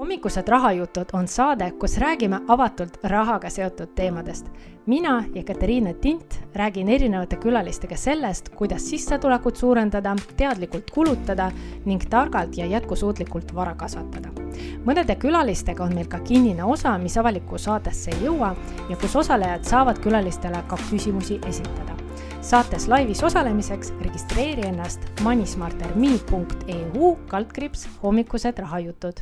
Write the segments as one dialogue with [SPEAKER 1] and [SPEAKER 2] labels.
[SPEAKER 1] Hommikused rahajutud on saade, kus räägime avatult rahaga seotud teemadest. Mina ja Katariina Tint räägin erinevate külalistega sellest, kuidas sissetulekut suurendada, teadlikult kulutada ning targalt ja jätkusuutlikult vara kasvatada. Mõnede külalistega on meil ka kinnine osa, mis avalikku saatesse ei jõua ja kus osalejad saavad külalistele ka küsimusi esitada. Saates laivis osalemiseks registreeri ennast moneysmarterme.eu/hommikused rahajutud.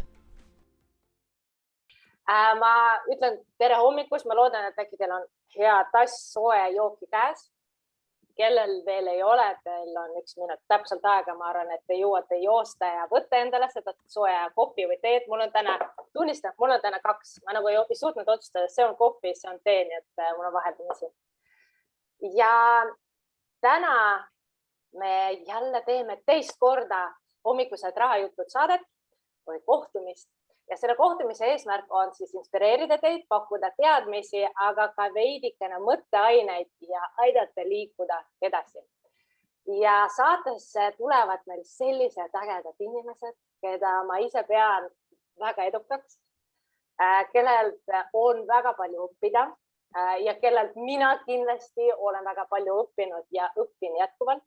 [SPEAKER 2] Ma ütlen tere hommikust, ma loodan, et äkki teil on hea tass soe jooki käes. Kellel veel ei ole, teil on 1 minut täpselt aega, ma arvan, et te jõuate joosta ja võtta endale seda soe kohvi või teed. Mul on täna 2. Ma nagu ei suutnud otsustada, see on kohvi, see on tee, nii et mul on vaheldamisi. Ja täna me jälle teeme teist korda hommikused rahajutud saadet või kohtumist. Ja selle kohtumise eesmärk on siis inspireerida teid, pakkuda teadmisi, aga ka veidikene mõtteaineid ja aidata liikuda edasi. Ja saatesse tulevad meil sellised ägedad inimesed, keda ma ise pean väga edukaks, kellelt on väga palju õppida ja kellelt mina kindlasti olen väga palju õppinud ja õpin jätkuvalt.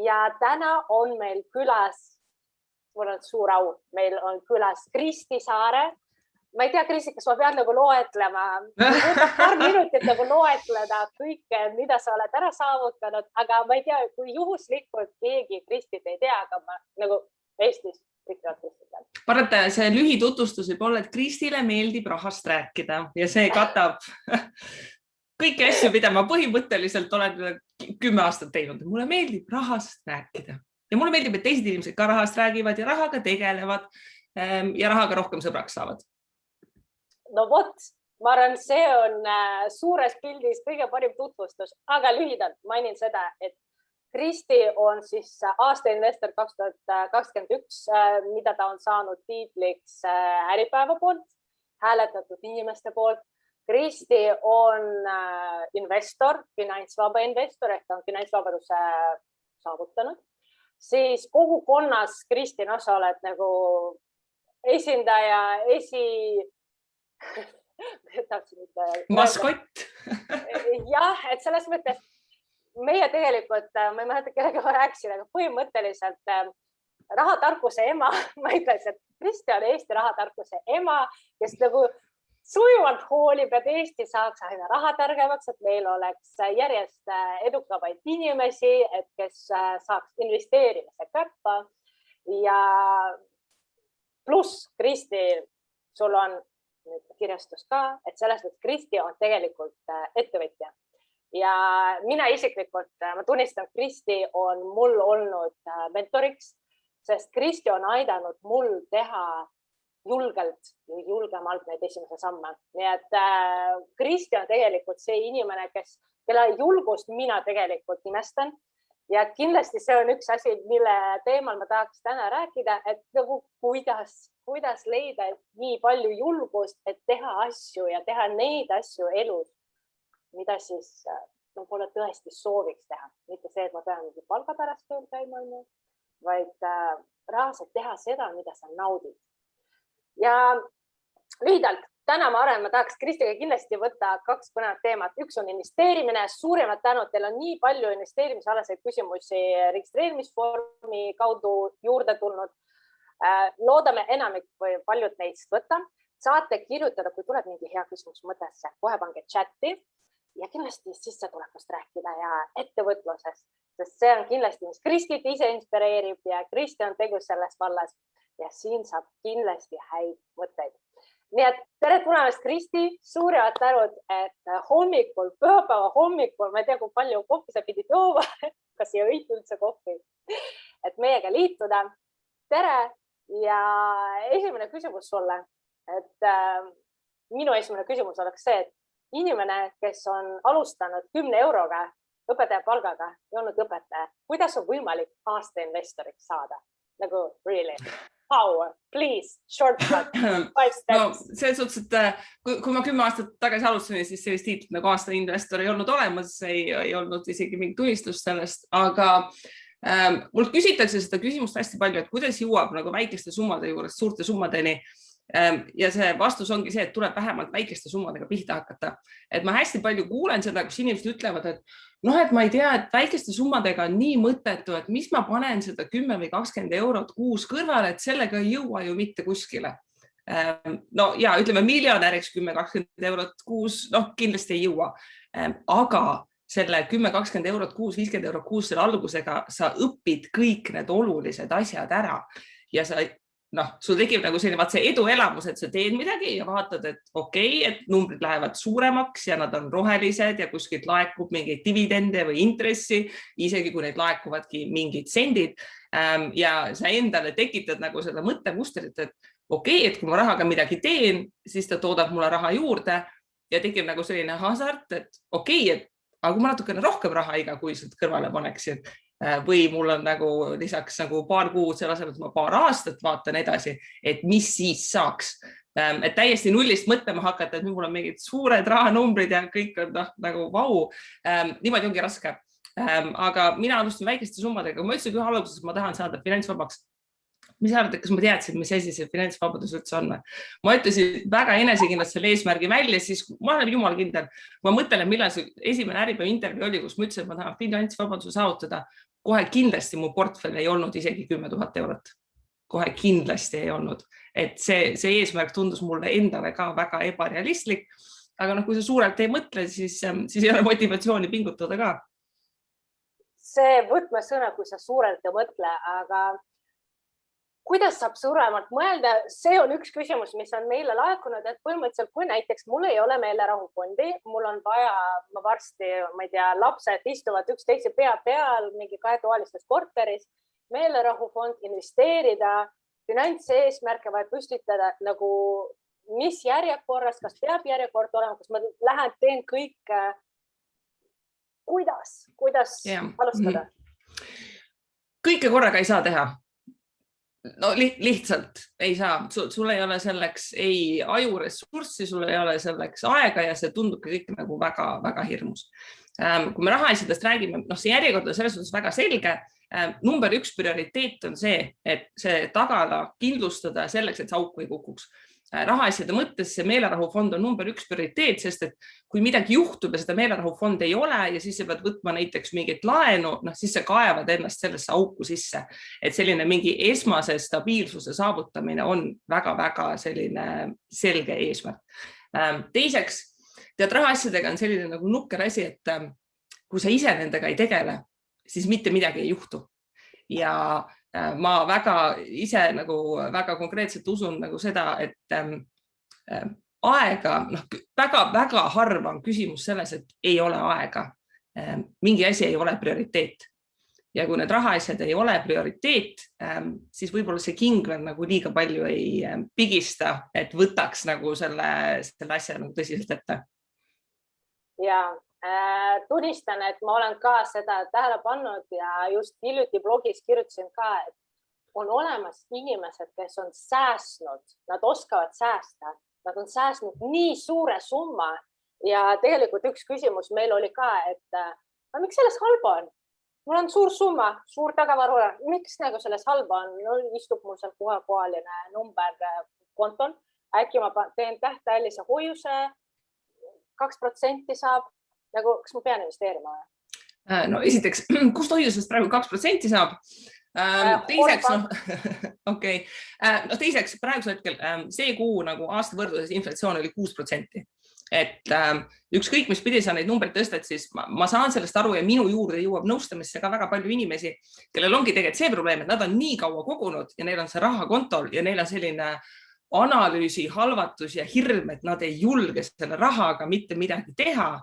[SPEAKER 2] Ja täna on meil külas mul on suur au. Meil on külas Kristi Saare. Ma ei tea, Kristi, kas ma pean nagu loetlema. Paar minutit nagu loetleda kõike, mida sa oled ära saavutanud, aga ma ei tea, kui juhuslikult keegi Kristit ei tea, aga ma nagu Eestis kõik Kristit.
[SPEAKER 3] Parata, see lühitutvustus võib olla, et Kristile meeldib rahast rääkida ja see katab kõiki asju, mida ma põhimõtteliselt olen 10 aastat teinud. Mulle meeldib rahast rääkida. Ja mulle meeldib, et teised inimesed ka rahast räägivad ja rahaga tegelevad ja rahaga rohkem sõbraks saavad.
[SPEAKER 2] No vot, ma arvan, see on suures pildis kõige parim tutvustus, aga lühidalt mainin seda, et Kristi on siis aastainvestor 2021, mida ta on saanud tiitliks Äripäeva poolt, hääletatud inimeste poolt. Kristi on investor, finantsvaba investor, ehk ta on finantsvabaduse saavutanud. Siis kogukonnas, Kristi, sa oled nagu esindaja,
[SPEAKER 3] maskott.
[SPEAKER 2] Jah, et selles mõttes meie tegelikult, ma ei mäleta, kellega ma rääkisin, aga põhimõtteliselt rahatarkuse ema, ma ütlesin, et Kristi on Eesti rahatarkuse ema, kes nagu sujuvalt hoolib, et Eesti saaks aina rahatargemaks, et meil oleks järjest edukamaid inimesi, et kes saaks investeerimise käppa. Ja pluss Kristi, sul on kirjastus ka, et selles mõttes Kristi on tegelikult ettevõtja. Ja mina isiklikult, ma tunnistan, Kristi on mul olnud mentoriks, sest Kristi on aidanud mul teha julgemalt neid esimese samme. Nii et Kristi on tegelikult see inimene, kelle julgust mina tegelikult imestan. Ja kindlasti see on üks asi, mille teemal ma tahaks täna rääkida, et nagu kuidas leida nii palju julgust, et teha asju ja teha neid asju elus, mida siis pole tõesti sooviks teha. Mitte see, et ma pean palga pärast tööl käima, vaid reaalselt teha seda, mida sa naudid. Ja lühidalt, täna ma arvan, ma tahaks Kristiga kindlasti võtta 2 põnevat teemat. Üks on investeerimine, suuremad tänud, teil on nii palju investeerimisalaseid küsimusi registreerimisvormi kaudu juurde tulnud. Loodame enamik või paljud neist võtta. Saate kirjutada, kui tuleb mingi hea küsimus mõttesse, kohe pange chatti ja kindlasti sissetulekust rääkida ja ettevõtlusest, sest see on kindlasti, mis Kristit ise inspireerib ja Kristi on tegus selles vallas. Ja siin saab kindlasti häid mõtteid. Nii et tere tulemast, Kristi, suurevad tänud, et hommikul, pühapäeva hommikul, ma ei tea, kui palju kohvi sa pidid jooma, kas ei õit üldse kohvi, et meiega liituda. Tere ja esimene küsimus sulle, et minu esimene küsimus oleks see, et inimene, kes on alustanud 10 euroga õpetaja palgaga ja olnud õpetaja, kuidas on võimalik aastainvestoriks saada? Nagu really? How? Please, shortcut, 5 steps.
[SPEAKER 3] No, selles suhtes, et kui ma 10 aastat tagasi alustasin, siis sellist tiitlit nagu aastainvestor ei olnud olemas, ei olnud isegi mingi tunnistust sellest, aga mult küsitakse seda küsimust hästi palju, et kuidas jõuab nagu väikeste summade juures suurte summadeni Ja see vastus ongi see, et tuleb vähemalt väikeste summadega pihta hakata. Et ma hästi palju kuulen seda, kus inimesed ütlevad, et et ma ei tea, et väikeste summadega on nii mõttetu, et mis ma panen seda 10 või 20 eurot kuus kõrvale, et sellega ei jõua ju mitte kuskile. No ja ütleme miljonäriks 10-20 eurot kuus, kindlasti ei jõua. Aga selle 10-20 eurot kuus, 50 eurot kuus selle algusega sa õpid kõik need olulised asjad ära ja sa sul tekib nagu selline see eduelamus, et sa teed midagi ja vaatad, et okei, et numbrid lähevad suuremaks ja nad on rohelised ja kuskilt laekub mingeid dividende või intressi, isegi kui neid laekuvadki mingid sendid. Ja sa endale tekitad nagu seda mõttemustrit, et okei, et kui ma rahaga midagi teen, siis ta toodab mulle raha juurde ja tekib nagu selline hasart, et okei, et aga kui ma natukene rohkem raha iga kuiselt kõrvale paneksin, või mul on nagu lisaks nagu paar kuud selle asemel, et ma paar aastat vaatan edasi, et mis siis saaks. Et täiesti nullist mõtlema hakata, et mul on mingid suured rahanumbrid ja kõik on nagu vau. Niimoodi ongi raske. Aga mina alustan väikeste summadega. Ma ütlesin ühe alguses, et ma tahan saada finantsvabaks. Mis arvad, et kas ma teadsin, mis asi see finantsvabadus üldse on? Ma ütlesin väga enesekindlalt selle eesmärgi välja, siis ma olen jumala kindel. Ma mõtlen, millal see esimene Äripäeva intervjuu oli, kus ma ütlesin, et ma tahan finantsvabaduse saavutada. Kohe kindlasti mu portfell ei olnud isegi 10 000 eurot. Kohe kindlasti ei olnud. Et see eesmärk tundus mulle endale ka väga ebarealistlik. Aga kui sa suurelt ei mõtle, siis ei ole motivatsiooni pingutada ka.
[SPEAKER 2] See võtmesõna, kui sa suurelt ei mõtle, aga kuidas saab suuremalt mõelda? See on üks küsimus, mis on meile laekunud, et põhimõtteliselt, kui näiteks mul ei ole meelerahufondi, mul on vaja, ma varsti, ma ei tea, lapsed istuvad üksteise pea peal mingi kahetoalistes korteris, meelerahufond, investeerida, finantseesmärke vaja püstitada, nagu mis järjekorras, kas peab järjekord olema, kas ma lähen, teen kõik, kuidas alustada?
[SPEAKER 3] Kõike korraga ei saa teha. No lihtsalt ei saa, sul ei ole selleks ei ajuressurssi, sul ei ole selleks aega ja see tundubki kõik nagu väga hirmus. Kui me rahaasjadest räägime, see järjekord on selles suhtes väga selge. Number 1 prioriteet on see, et see tagala kindlustada selleks, et see auk ei kukuks. Rahaasjade mõttes see meelerahufond on number 1 prioriteet, sest et kui midagi juhtub ja seda meelerahufond ei ole ja siis sa pead võtma näiteks mingit laenu, siis sa kaevad ennast sellesse auku sisse. Et selline mingi esmase stabiilsuse saavutamine on väga-väga selline selge eesmärk. Teiseks, tead, rahaasjadega on selline nagu nukker asi, et kui sa ise nendega ei tegele, siis mitte midagi ei juhtu. Ja ma ise väga konkreetselt usun nagu seda, et aega, väga harva on küsimus selles, et ei ole aega. Mingi asi ei ole prioriteet. Ja kui need rahaasjad ei ole prioriteet, siis võib-olla see king veel nagu liiga palju ei pigista, et võtaks nagu selle asja nagu tõsiselt ette.
[SPEAKER 2] Ja tunnistan, et ma olen ka seda tähele pannud ja just hiljuti blogis kirjutasin ka, et on olemas inimesed, kes on säästnud, nad oskavad säästa, nad on säästnud nii suure summa ja tegelikult üks küsimus meil oli ka, et miks selles halba on? Mul on suur summa, suur tagavaru, miks nagu selles halba on? Istub mul seal kohaline number konton, äkki ma teen tähtajalise hoiuse, 2% saab. Kas ma pean investeerima?
[SPEAKER 3] No esiteks, kust hoiusest praegu 2% saab? Teiseks, praegusel hetkel see kuu nagu aasta võrdluses inflatsioon oli 6%. Et ükskõik, mis pidi sa neid numbreid tõstad, siis ma saan sellest aru ja minu juurde jõuab nõustamisse ka väga palju inimesi, kellel ongi tegelikult see probleem, et nad on nii kaua kogunud ja neil on see raha kontol ja neil on selline analüüsi, halvatus ja hirm, et nad ei julge selle rahaga mitte midagi teha.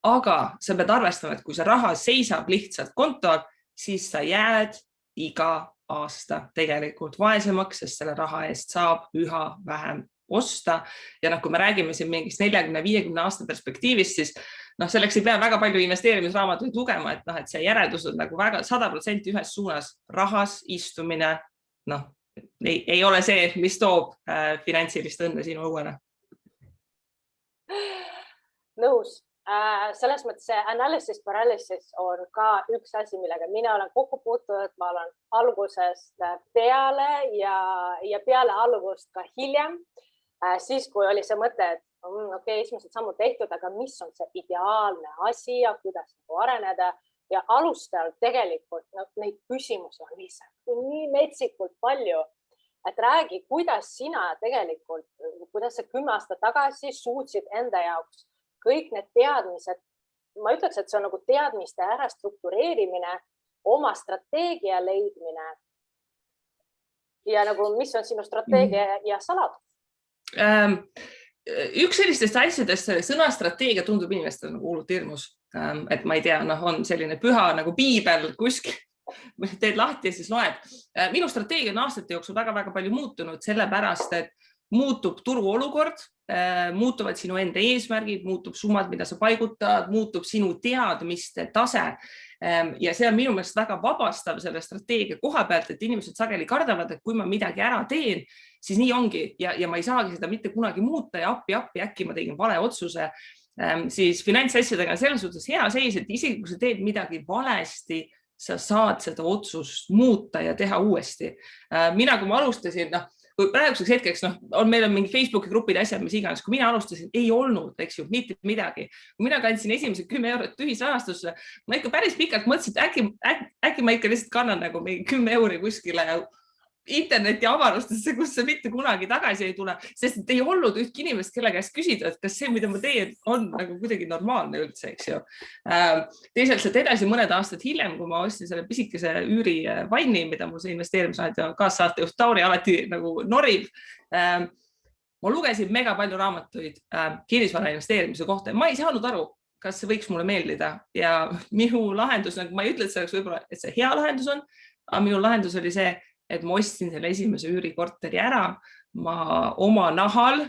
[SPEAKER 3] Aga sa pead arvestama, et kui see raha seisab lihtsalt kontol, siis sa jääd iga aasta tegelikult vaesemaks, sest selle raha eest saab üha vähem osta. Ja kui me räägime siin mingist 40-50 aasta perspektiivist, siis selleks ei pea väga palju investeerimisraamatuid lugema, et see järeldus on nagu väga 100% ühes suunas. Rahas istumine ei ole see, mis toob finantsilist õnne sinu õuele.
[SPEAKER 2] Nõus. Selles mõttes see analysis paralysis on ka üks asi, millega mina olen kokku puutunud, ma olen algusest peale ja peale algust ka hiljem, siis kui oli see mõte, et okei, esimesed sammud tehtud, aga mis on see ideaalne asi ja kuidas areneda ja alustajal tegelikult neid küsimusi on lihtsalt nii metsikult palju, et räägi, kuidas sina tegelikult, kuidas sa 10 aastat tagasi suutsid enda jaoks kõik need teadmised, ma ütleks, et see on nagu teadmiste ära struktureerimine, oma strateegia leidmine ja nagu, mis on sinu strateegia ja saladus?
[SPEAKER 3] Üks sellistest asjadest, sõna strateegia tundub inimestele nagu hullult hirmus, et ma ei tea, on selline püha nagu piibel kuskil, teed lahti ja siis loed. Minu strateegia on aastate jooksul väga-väga palju muutunud, sellepärast, et muutub turu olukord, muutuvad sinu enda eesmärgid, muutub summad, mida sa paigutad, muutub sinu teadmiste tase. Ja see on minu meelest väga vabastav selle strateegia koha pealt, et inimesed sageli kardavad, et kui ma midagi ära teen, siis nii ongi ja ma ei saagi seda mitte kunagi muuta ja appi, äkki ma tegin vale otsuse. Siis finantsasjadega on selles suhtes hea seis, et isegi kui sa teed midagi valesti, sa saad seda otsust muuta ja teha uuesti. Mina, kui ma alustasin, kui praeguseks hetkeks, meil on mingi Facebooki grupid asjad, mis iganes, kui mina alustasin, ei olnud, eks ju, mitte midagi. Kui mina kandsin esimesed 10 eurot ühisrahastusse, ma ikka päris pikalt mõtlesin, et äkki ma ikka lihtsalt kannan nagu 10 euri kuskile interneti avarustesse, kus see mitte kunagi tagasi ei tule, sest et ei olnud ühtki inimest, kelle käest küsida, et kas see, mida ma teen, on nagu kuidagi normaalne üldse, eks ju. Teisalt sealt edasi mõned aastad hiljem, kui ma ostsin selle pisikese üüri vanni, mida mul see investeerimisajad ja kaassaatejuht Tauri alati nagu norib, ma lugesin mega palju raamatuid kinnisvara investeerimise kohta ja ma ei saanud aru, kas see võiks mulle meeldida ja minu lahendus, nagu ma ei ütle, et see oleks võib-olla, et see hea lahendus on, aga minu lahendus oli see, et ma ostsin selle esimese üürikorteri ära, ma oma nahal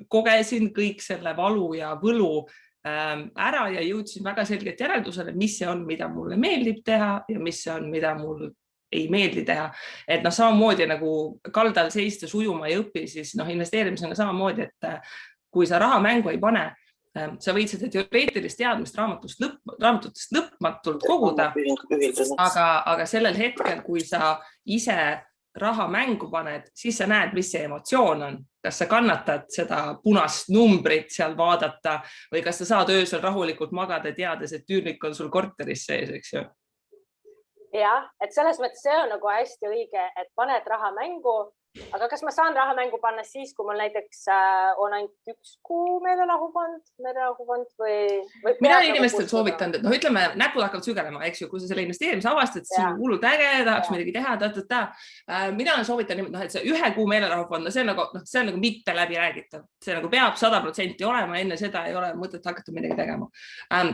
[SPEAKER 3] kogesin kõik selle valu ja võlu ära ja jõudsin väga selgelt järeldusele, mis see on, mida mulle meeldib teha ja mis see on, mida mul ei meeldi teha. Et samamoodi nagu kaldal seistes ujuma ei õpi, siis investeerimisega samamoodi, et kui sa raha mängu ei pane, sa võid seda teoreetilist teadmist raamatutest lõpmatult koguda, aga sellel hetkel, kui sa ise raha mängu paned, siis sa näed, mis see emotsioon on. Kas sa kannatad seda punast numbrit seal vaadata või kas sa saad öösel rahulikult magada teades, et üürnik on sul korteris sees, eks ju?
[SPEAKER 2] Jah, et selles mõttes see on nagu hästi õige, et paned raha mängu, aga kas ma saan raha mängu panna siis, kui mul näiteks on ainult 1 kuu meelerahufond või
[SPEAKER 3] mina inimestel soovitan, et ütleme, näpud hakkavad sügelema, eks ju, kui sa selle investeerimise avastad, siis on hullult äge, tahaks midagi teha, mina soovitan, et see 1 kuu meelerahufond, see on nagu mitte läbi räägitav, see nagu peab 100% olema, enne seda ei ole mõtet hakata midagi tegema.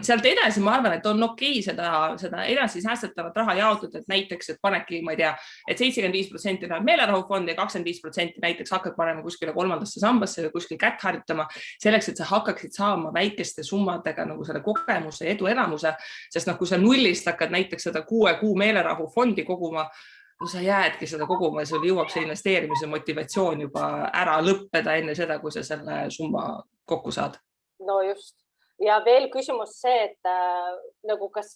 [SPEAKER 3] Sealt edasi ma arvan, et on okei seda edasi säästetavat raha jaotada, et näiteks, et panedki, ma ei tea, et 75% läheb meelerahufondi ja 25% näiteks hakkad panema kuskile 3. sambasse või kuskil kätt harjutama, selleks, et sa hakkaksid saama väikeste summadega nagu selle kogemuse ja edu enamuse, sest kui sa nullist hakkad näiteks seda 6 kuu meelerahufondi koguma, sa jäädki seda koguma ja sul jõuab see investeerimise motivatsioon juba ära lõppeda enne seda, kui sa selle summa kokku saad.
[SPEAKER 2] No just. Ja veel küsimus see, et nagu kas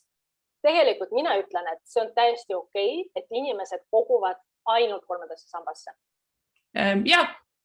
[SPEAKER 2] tegelikult mina ütlen, et see on täiesti okei, et inimesed koguvad ainult 3. sambasse.
[SPEAKER 3] Ja,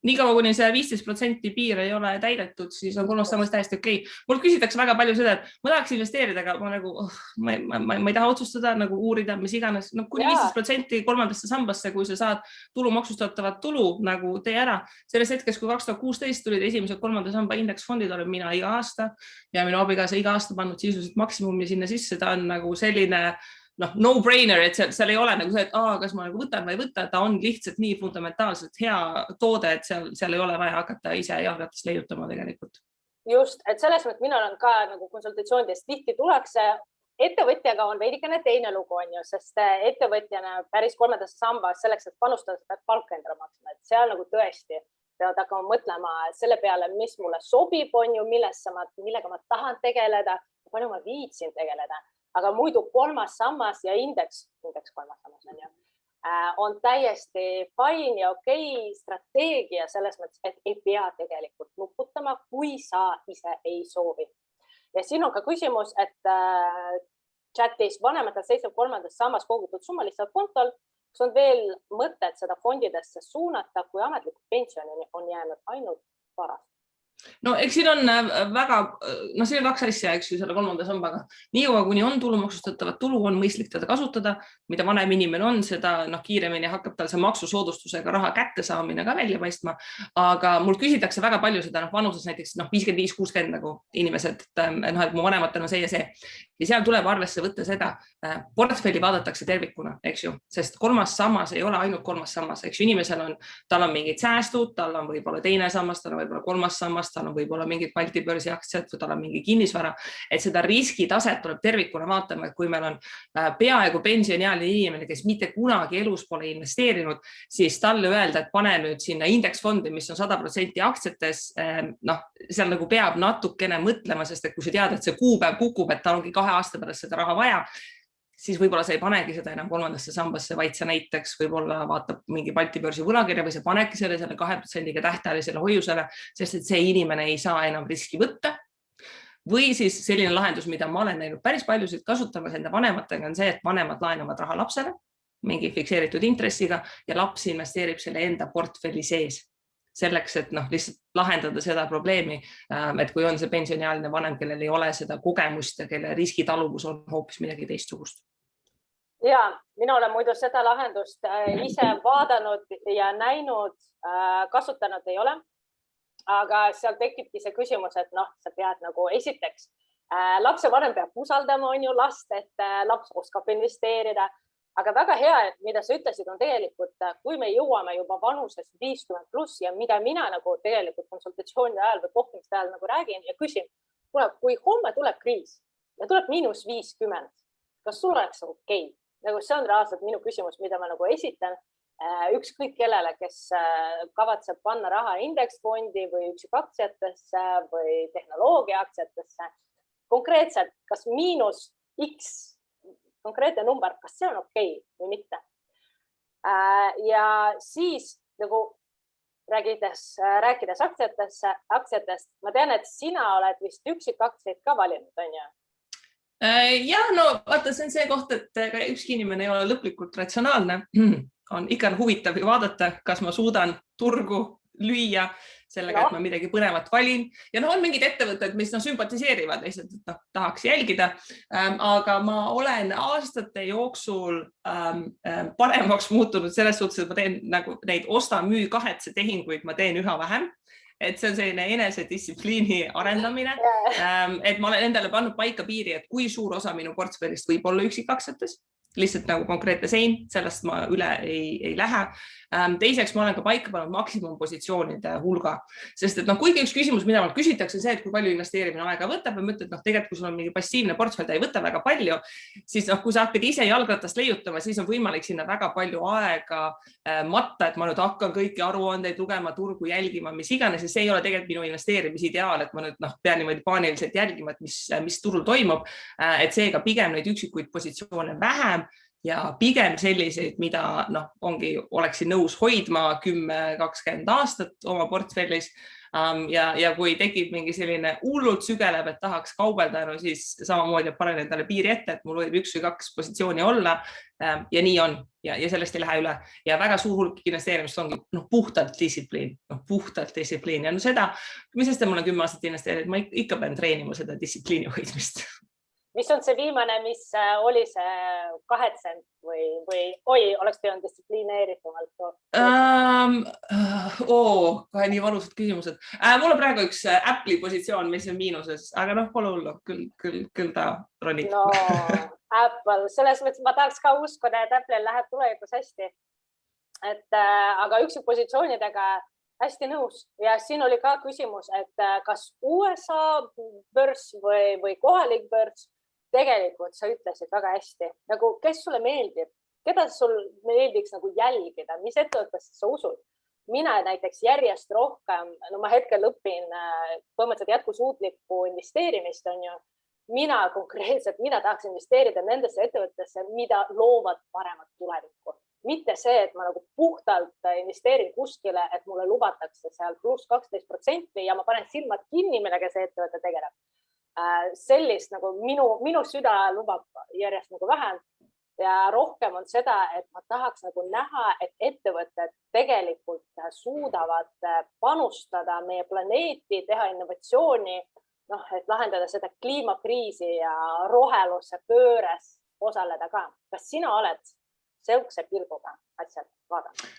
[SPEAKER 3] nii kaua, kuni see 15% piir ei ole täidetud, siis on 3. sammas täiesti okei. Mul küsitakse väga palju seda, et ma tahaks investeerida, aga ma ei taha otsustada, nagu uurida, mis iganes. Kuni 15% 3. sambasse, kui sa saad tulumaksustatavat tulu, nagu tee ära. Selles hetkes, kui 2016 tulid esimesed 3. samba indeksfondid, olen mina iga aasta ja minu abigaasa iga aasta pannud sisuliselt maksimumi sinna sisse. Ta on nagu selline no-brainer, et seal ei ole nagu see, et kas ma nagu võtan või ei võta, ta on lihtsalt nii fundamentaalselt hea toode, et seal ei ole vaja hakata ise jalgatast leiutama tegelikult.
[SPEAKER 2] Just, et selles mõttes mina olen ka nagu konsultatsioonides tihti tullakse, ettevõtjaga on veidikene teine lugu on ju, sest ettevõtjana päris 3. sambas selleks, et panustada, pead palka endale maksma, et seal nagu tõesti peavad hakkama mõtlema selle peale, mis mulle sobib on ju, millega ma tahan tegeleda, palju ma viitsin tegeleda. Aga muidu 3. sammas ja indeks 3. sammas on ju, on täiesti fine ja okei strateegia selles mõttes, et ei pea tegelikult nuputama, kui sa ise ei soovi. Ja siin on ka küsimus, et chatis vanematel seisab kolmandas sammas kogutud summa lihtsalt kontol, kus on veel mõtted seda fondidesse suunata, kui ametlikult pensioni on jäänud ainult varast.
[SPEAKER 3] No eks siin on väga, siin on kaks asja, eks ju, selle kolmanda sambaga. Nii juua, kuni on tulumaksustatavat tulu, on mõistlik teda kasutada. Mida vanem inimene on, seda kiiremini hakkab tal see maksusoodustusega raha kätte saamine ka välja paistma. Aga mul küsitakse väga palju seda vanuses näiteks 55-60 nagu inimesed, et mu vanematel on see ja see. Ja seal tuleb arvesse võtta seda, portfelli vaadatakse tervikuna, eks ju, sest kolmas sammas ei ole ainult kolmas sammas, eks ju, inimesel on, tal on mingid säästud, tal on võib-olla teine sammas, tal on võib-olla kolmas sammas, tal on võib-olla mingid Balti börsi aktsiad või tal on mingi kinnisvara, et seda riskitaset tuleb tervikuna vaatama, et kui meil on peaaegu pensioniealine inimene, kes mitte kunagi elus pole investeerinud, siis talle öelda, et pane nüüd sinna indeksfondi, mis on 100% aktsiates, seal nagu peab natukene mõtlema, sest et kui sa tead, et see kuupäev kukub, et tal ongi 2 aasta pärast seda raha vaja, siis võib-olla sa ei panegi seda enam kolmandasse sambasse, vaid sa näiteks võib-olla vaatab mingi Balti börsi võlakirja või sa panedki selle 2% tähtajalisele hoiusele, sest et see inimene ei saa enam riski võtta. Või siis selline lahendus, mida ma olen näinud päris paljusid kasutamas enda vanematega, on see, et vanemad laenavad raha lapsele mingi fikseeritud intressiga ja laps investeerib selle enda portfelli sees. Selleks, et lihtsalt lahendada seda probleemi, et kui on see pensioniealine vanem, kellel ei ole seda kogemust ja kelle riskitaluvus on hoopis midagi teistsugust.
[SPEAKER 2] Ja, mina olen muidu seda lahendust ise vaadanud ja näinud, kasutanud ei ole. Aga seal tekibki see küsimus, et sa pead nagu esiteks, lapse vanem peab usaldama on ju last, et laps oskab investeerida. Aga väga hea, mida sa ütlesid, on tegelikult, kui me jõuame juba vanuses 50+ ja mida mina nagu tegelikult konsultatsioonide ajal või kohtumiste ajal nagu räägin ja küsin, kui homme tuleb kriis ja tuleb -50, kas sul oleks okei? Nagu see on reaalselt minu küsimus, mida ma nagu esitan ükskõik kellele, kes kavatseb panna raha indeksfondi või üksikaktsiatesse või tehnoloogia aktsiatesse. Konkreetselt, kas -X konkreetne number, kas see on okei või mitte. Ja siis nagu rääkides aktsiatest, ma tean, et sina oled vist üksikaktsiaid ka valinud, on ju?
[SPEAKER 3] Ja, vaata, see on see koht, et ükski inimene ei ole lõplikult ratsionaalne. On ikka huvitav vaadata, kas ma suudan turgu lüüa sellega, et ma midagi põnevat valin. Ja on mingid ettevõtted, mis sümpatiseerivad lihtsalt, et tahaks jälgida. Aga ma olen aastate jooksul paremaks muutunud selles suhtes, et ma teen nagu neid osta-müü kahetse tehinguid, ma teen üha vähem. Et see on selline enesedistsipliini arendamine. Et ma olen endale pannud paika piiri, et kui suur osa minu portfellist võib olla üksikaktsiates. Lihtsalt nagu konkreetne sein, sellest ma üle ei lähe. Teiseks ma olen ka paika pannud maksimumpositsioonide hulga, sest et kuigi üks küsimus, mida mult küsitakse, see, et kui palju investeerimine aega võtab ja mõtled, tegelikult kui sul on mingi passiivne portfell, ta ei võta väga palju, siis kui sa hakkad ise jalgratast leiutama, siis on võimalik sinna väga palju aega matta, et ma nüüd hakkan kõiki aruandeid lugema, turgu jälgima, mis iganes, ja see ei ole tegelikult minu investeerimisideaal, et ma nüüd pean niimoodi paaniliselt jälgima, et mis turul toimub, et seega pigem neid üksikuid positsioone vähem ja pigem selliseid, mida oleksin nõus hoidma 10-20 aastat oma portfellis. Ja kui tekib mingi selline hullult sügelev, et tahaks kaubelda, siis samamoodi panen endale piiri ette, et mul võib 1 või 2 positsiooni olla ja nii on ja sellest ei lähe üle. Ja väga suur hulk investeerimist ongi puhtalt distsipliin ja seda, mis sest, et mul on 10 aastat investeerinud, ma ikka pean treenima seda distsipliini hoidmist.
[SPEAKER 2] Mis on see viimane, mis oli see 8 või oleks pidanud distsiplineeritumalt?
[SPEAKER 3] Kohe nii valusad küsimused. Mul on praegu üks Apple'i positsioon, mis on miinuses, aga pole hullu, küll ta ronib.
[SPEAKER 2] No, Apple, selles mõttes ma tahaks ka uskuda, et Apple'il läheb tulevikus hästi. Aga üksikpositsioonidega hästi nõus ja siin oli ka küsimus, et kas USA börs või kohalik börs, tegelikult sa ütlesid väga hästi, nagu kes sulle meeldib, keda sul meeldiks nagu jälgida, mis ettevõttesse sa usud. Mina näiteks järjest rohkem, ma hetkel õpin põhimõtteliselt jätkusuutlikku investeerimist, on ju. Mina tahaks investeerida nendesse ettevõttesse, mida loovad paremat tulevikku. Mitte see, et ma nagu puhtalt investeerin kuskile, et mulle lubatakse seal +12% ja ma panen silmad kinni, millega see ettevõte tegeleb. sellist nagu minu süda lubab järjest nagu vähem ja rohkem on seda, et ma tahaks nagu näha, et ettevõtted tegelikult suudavad panustada meie planeeti, teha innovatsiooni, et lahendada seda kliimakriisi ja roheluse pööres osaleda ka. Kas sina oled seukse pilguga asjad vaadanud?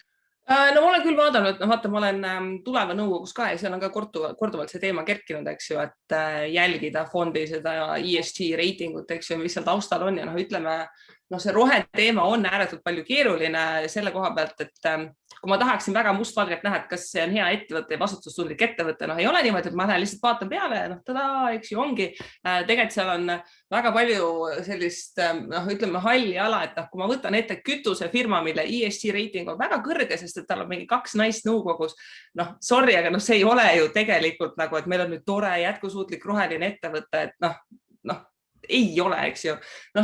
[SPEAKER 3] No ma olen küll vaadanud, vaata, ma olen tuleva nõukogus ka ja seal on ka korduvalt see teema kerkinud, eks ju, et jälgida fondi seda ESG reitingut, eks ju, mis seal taustal on ja ütleme, see roheteema on ääretult palju keeruline selle koha pealt, et kui ma tahaksin väga mustvalgelt näha, et kas see on hea ettevõte ja vastutustundlik ettevõte, ei ole niimoodi, et ma lähen lihtsalt vaatan peale ja tadaa, eks ju ongi. Tegelikult seal on väga palju sellist, ütleme, halli ala, et kui ma võtan ette kütusefirma, mille ESG reiting on väga kõrge, sest et tal on mingi 2 naist nõukogus, sorry, aga see ei ole ju tegelikult nagu, et meil on nüüd tore jätkusuutlik roheline ettevõte, et ei ole, eks ju.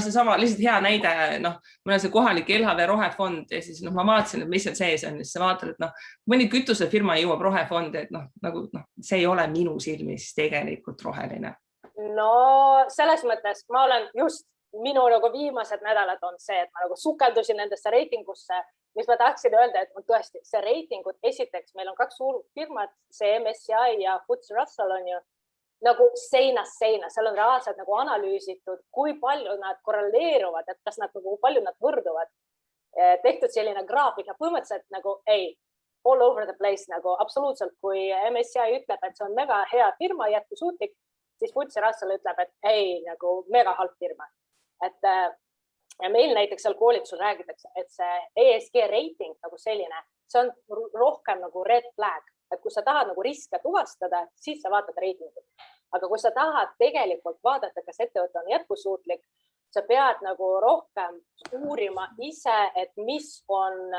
[SPEAKER 3] Seesama lihtsalt hea näide, meil on see kohalik LHV rohefond ja siis ma vaatasin, et mis seal sees on, siis sa vaatad, et mõni kütusefirma jõuab rohefondi, et see ei ole minu silmis tegelikult roheline.
[SPEAKER 2] No selles mõttes ma olen just, minu nagu viimased nädalad on see, et ma nagu sukeldusin nendesse reitingusse, mis ma tahtsin öelda, et tõesti see reitingud, esiteks meil on 2 suur firmat, see MSCI ja FTSE Russell on ju nagu seinast seina, seal on reaalselt nagu analüüsitud, kui palju nad korreleeruvad, et kas nad nagu palju nad võrduvad. Tehtud selline graafik ja põhimõtteliselt nagu all over the place nagu absoluutselt, kui MSCI ütleb, et see on mega hea firma, jätkusuutlik, siis FTSE Russell ütleb, et nagu mega halb firma. Et ja meil näiteks seal koolitusel räägitakse, et see ESG reiting nagu selline, see on rohkem nagu red flag. Et kui sa tahad nagu riske tuvastada, siis sa vaatad reitingud. Aga kui sa tahad tegelikult vaadata, kas ettevõte on jätkusuutlik, sa pead nagu rohkem uurima ise, et mis on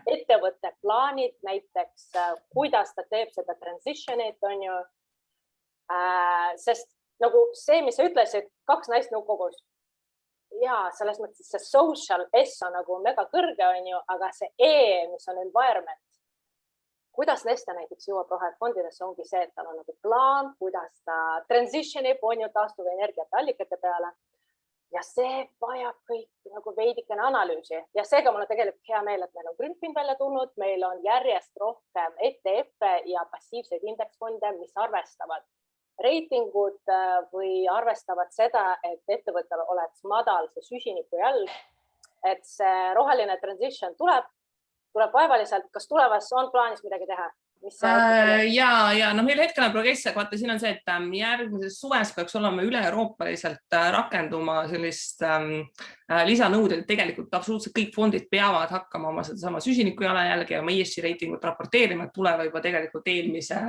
[SPEAKER 2] ettevõtte plaanid, näiteks kuidas ta teeb seda transitionit, on ju. Sest nagu see, mis sa ütlesid, 2 naist nõukogus, ja selles mõttes see social S on nagu mega kõrge, on ju, aga see E, mis on environment, kuidas Neste näiteks jõuab rohefondidesse, ongi see, et tal on nagu plaan, kuidas ta transitionib, on ju taastuvenergiate allikate peale. Ja see vajab kõik nagu veidikene analüüsi. Ja seega mul on tegelikult hea meel, et meil on Grünfin välja tulnud, meil on järjest rohkem ETF ja passiivseid indeksfonde, mis arvestavad reitingud või arvestavad seda, et ettevõttel oleks madal see süsiniku jälg, et see roheline transition tuleb vaevaliselt, kas tulevas on plaanis midagi teha?
[SPEAKER 3] Ja meil hetkel on progress, aga vaata, siin on see, et järgmises suves peaks olema üle-euroopaliselt rakenduma sellist lisanõuded, et tegelikult absoluutselt kõik fondid peavad hakkama oma sedasama süsiniku jalajälge ja oma ESG reitingut raporteerima, et tuleva juba tegelikult eelmise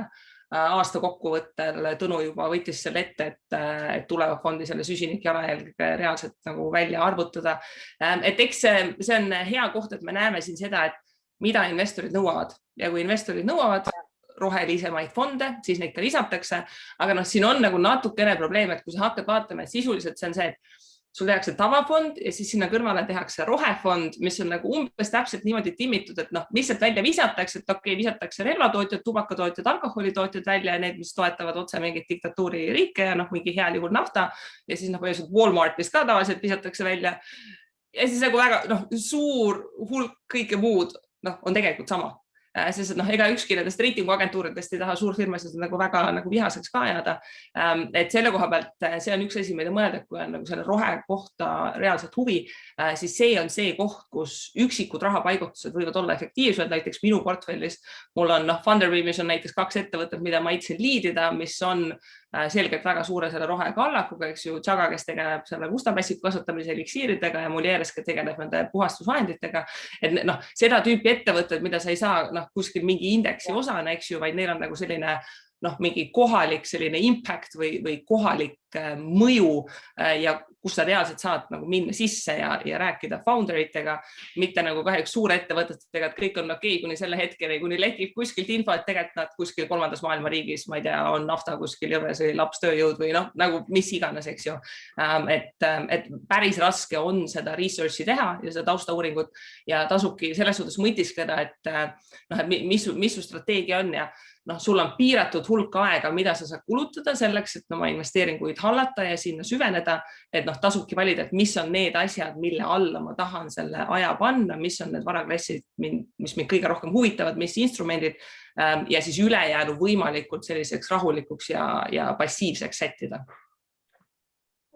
[SPEAKER 3] aasta kokkuvõttel Tõnu juba võttis selle ette, et tuleva fondi selle süsinik jalajälg reaalselt nagu välja arvutada. Et eks see on hea koht, et me näeme siin seda, et mida investorid nõuavad ja kui investorid nõuavad rohelisemaid fonde, siis neid ka lisatakse, aga siin on nagu natukene probleem, et kui sa hakkad vaatama, et sisuliselt see on see, et sul tehakse tavafond ja siis sinna kõrvale tehakse rohefond, mis on nagu umbes täpselt niimoodi timmitud, et lihtsalt välja visatakse, et okei, visatakse relvatootjad, tubakatootjad, alkoholitootjad välja ja need, mis toetavad otse mingit diktatuuri riike ja mingi heal juhul nafta ja siis Walmartist ka tavaliselt visatakse välja ja siis nagu väga suur hulk kõike muud on tegelikult sama. Sest ega ükski nendest reitinguagentuuridest ei taha suurfirmasid nagu väga nagu vihaseks ka ajada. Et selle koha pealt see on üks asi, mida mõelda, kui on nagu selle rohe kohta reaalselt huvi, siis see on see koht, kus üksikud rahapaigutused võivad olla efektiivsed. Näiteks minu portfellis mul on Funderbeamis on näiteks 2 ettevõtet, mida ma aitasin liidida, mis on selgelt väga suure selle rohekallakuga, eks ju, Tšaga, kes tegeleb selle mustapässiku kasvatamise eliksiiridega ja Mulieres, kes tegeleb nende puhastusvahenditega. Et seda tüüpi ettevõtted, mida sa ei saa kuskil mingi indeksi osana, eks ju, vaid neil on nagu selline mingi kohalik selline impact või kohalik mõju ja kus sa reaalselt saad nagu minna sisse ja rääkida founderitega, mitte nagu kahjuks suure ettevõtetega, et kõik on okei, kuni selle hetkeni, kuni lekib kuskilt info, et tegelikult nad kuskil 3. maailma riigis, ma ei tea, on nafta kuskil jõves või lapstööjõud või nagu mis iganes, eks ju. Et päris raske on seda researchi teha ja seda taustauuringut ja tasubki selles suhtes mõtiskleda, et mis su strateegia on ja sul on piiratud hulk aega, mida sa saad kulutada selleks, et oma investeeringuid hallata ja sinna süveneda, et tasubki valida, et mis on need asjad, mille alla ma tahan selle aja panna, mis on need varaklassid, mis mind kõige rohkem huvitavad, mis instrumendid ja siis ülejäänu võimalikult selliseks rahulikuks ja passiivseks sättida.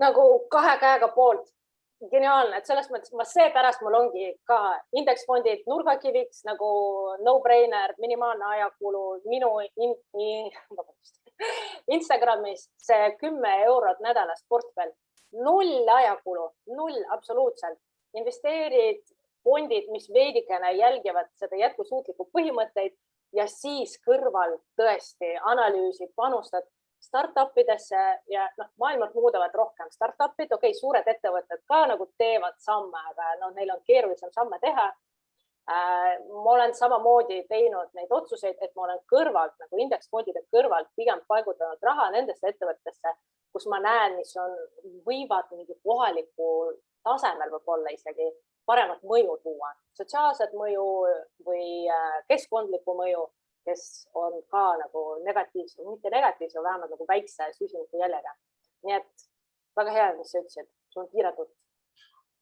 [SPEAKER 2] Nagu 2 käega poolt. Geniaalne, et selles mõttes seepärast mul ongi ka indeksfondid nurgakiviks nagu no-brainer, minimaalne ajakulu minu Instagramis see 10 eurot nädalas portfell, 0 ajakulu, 0 absoluutselt. Investeerid fondid, mis veidikene jälgivad seda jätkusuutliku põhimõtteid ja siis kõrval tõesti analüüsid, panustad startupidesse ja maailmad muudavad rohkem. Startupid, suured ettevõtted ka nagu teevad samme, aga neil on keerulisem samme teha. Ma olen samamoodi teinud neid otsuseid, et ma olen kõrvalt, nagu indeksfondide kõrvalt pigem paigutanud raha nendesse ettevõttesse, kus ma näen, mis võivad mingi kohaliku tasemel võib-olla isegi paremat mõju tuua. Sotsiaalset mõju või keskkondlikku mõju, kes on ka nagu negatiivse, mitte negatiivse, vähemalt nagu väikse süsiniku jäljega. Nii et väga hea, mis sa ütlesid, sul on piiratud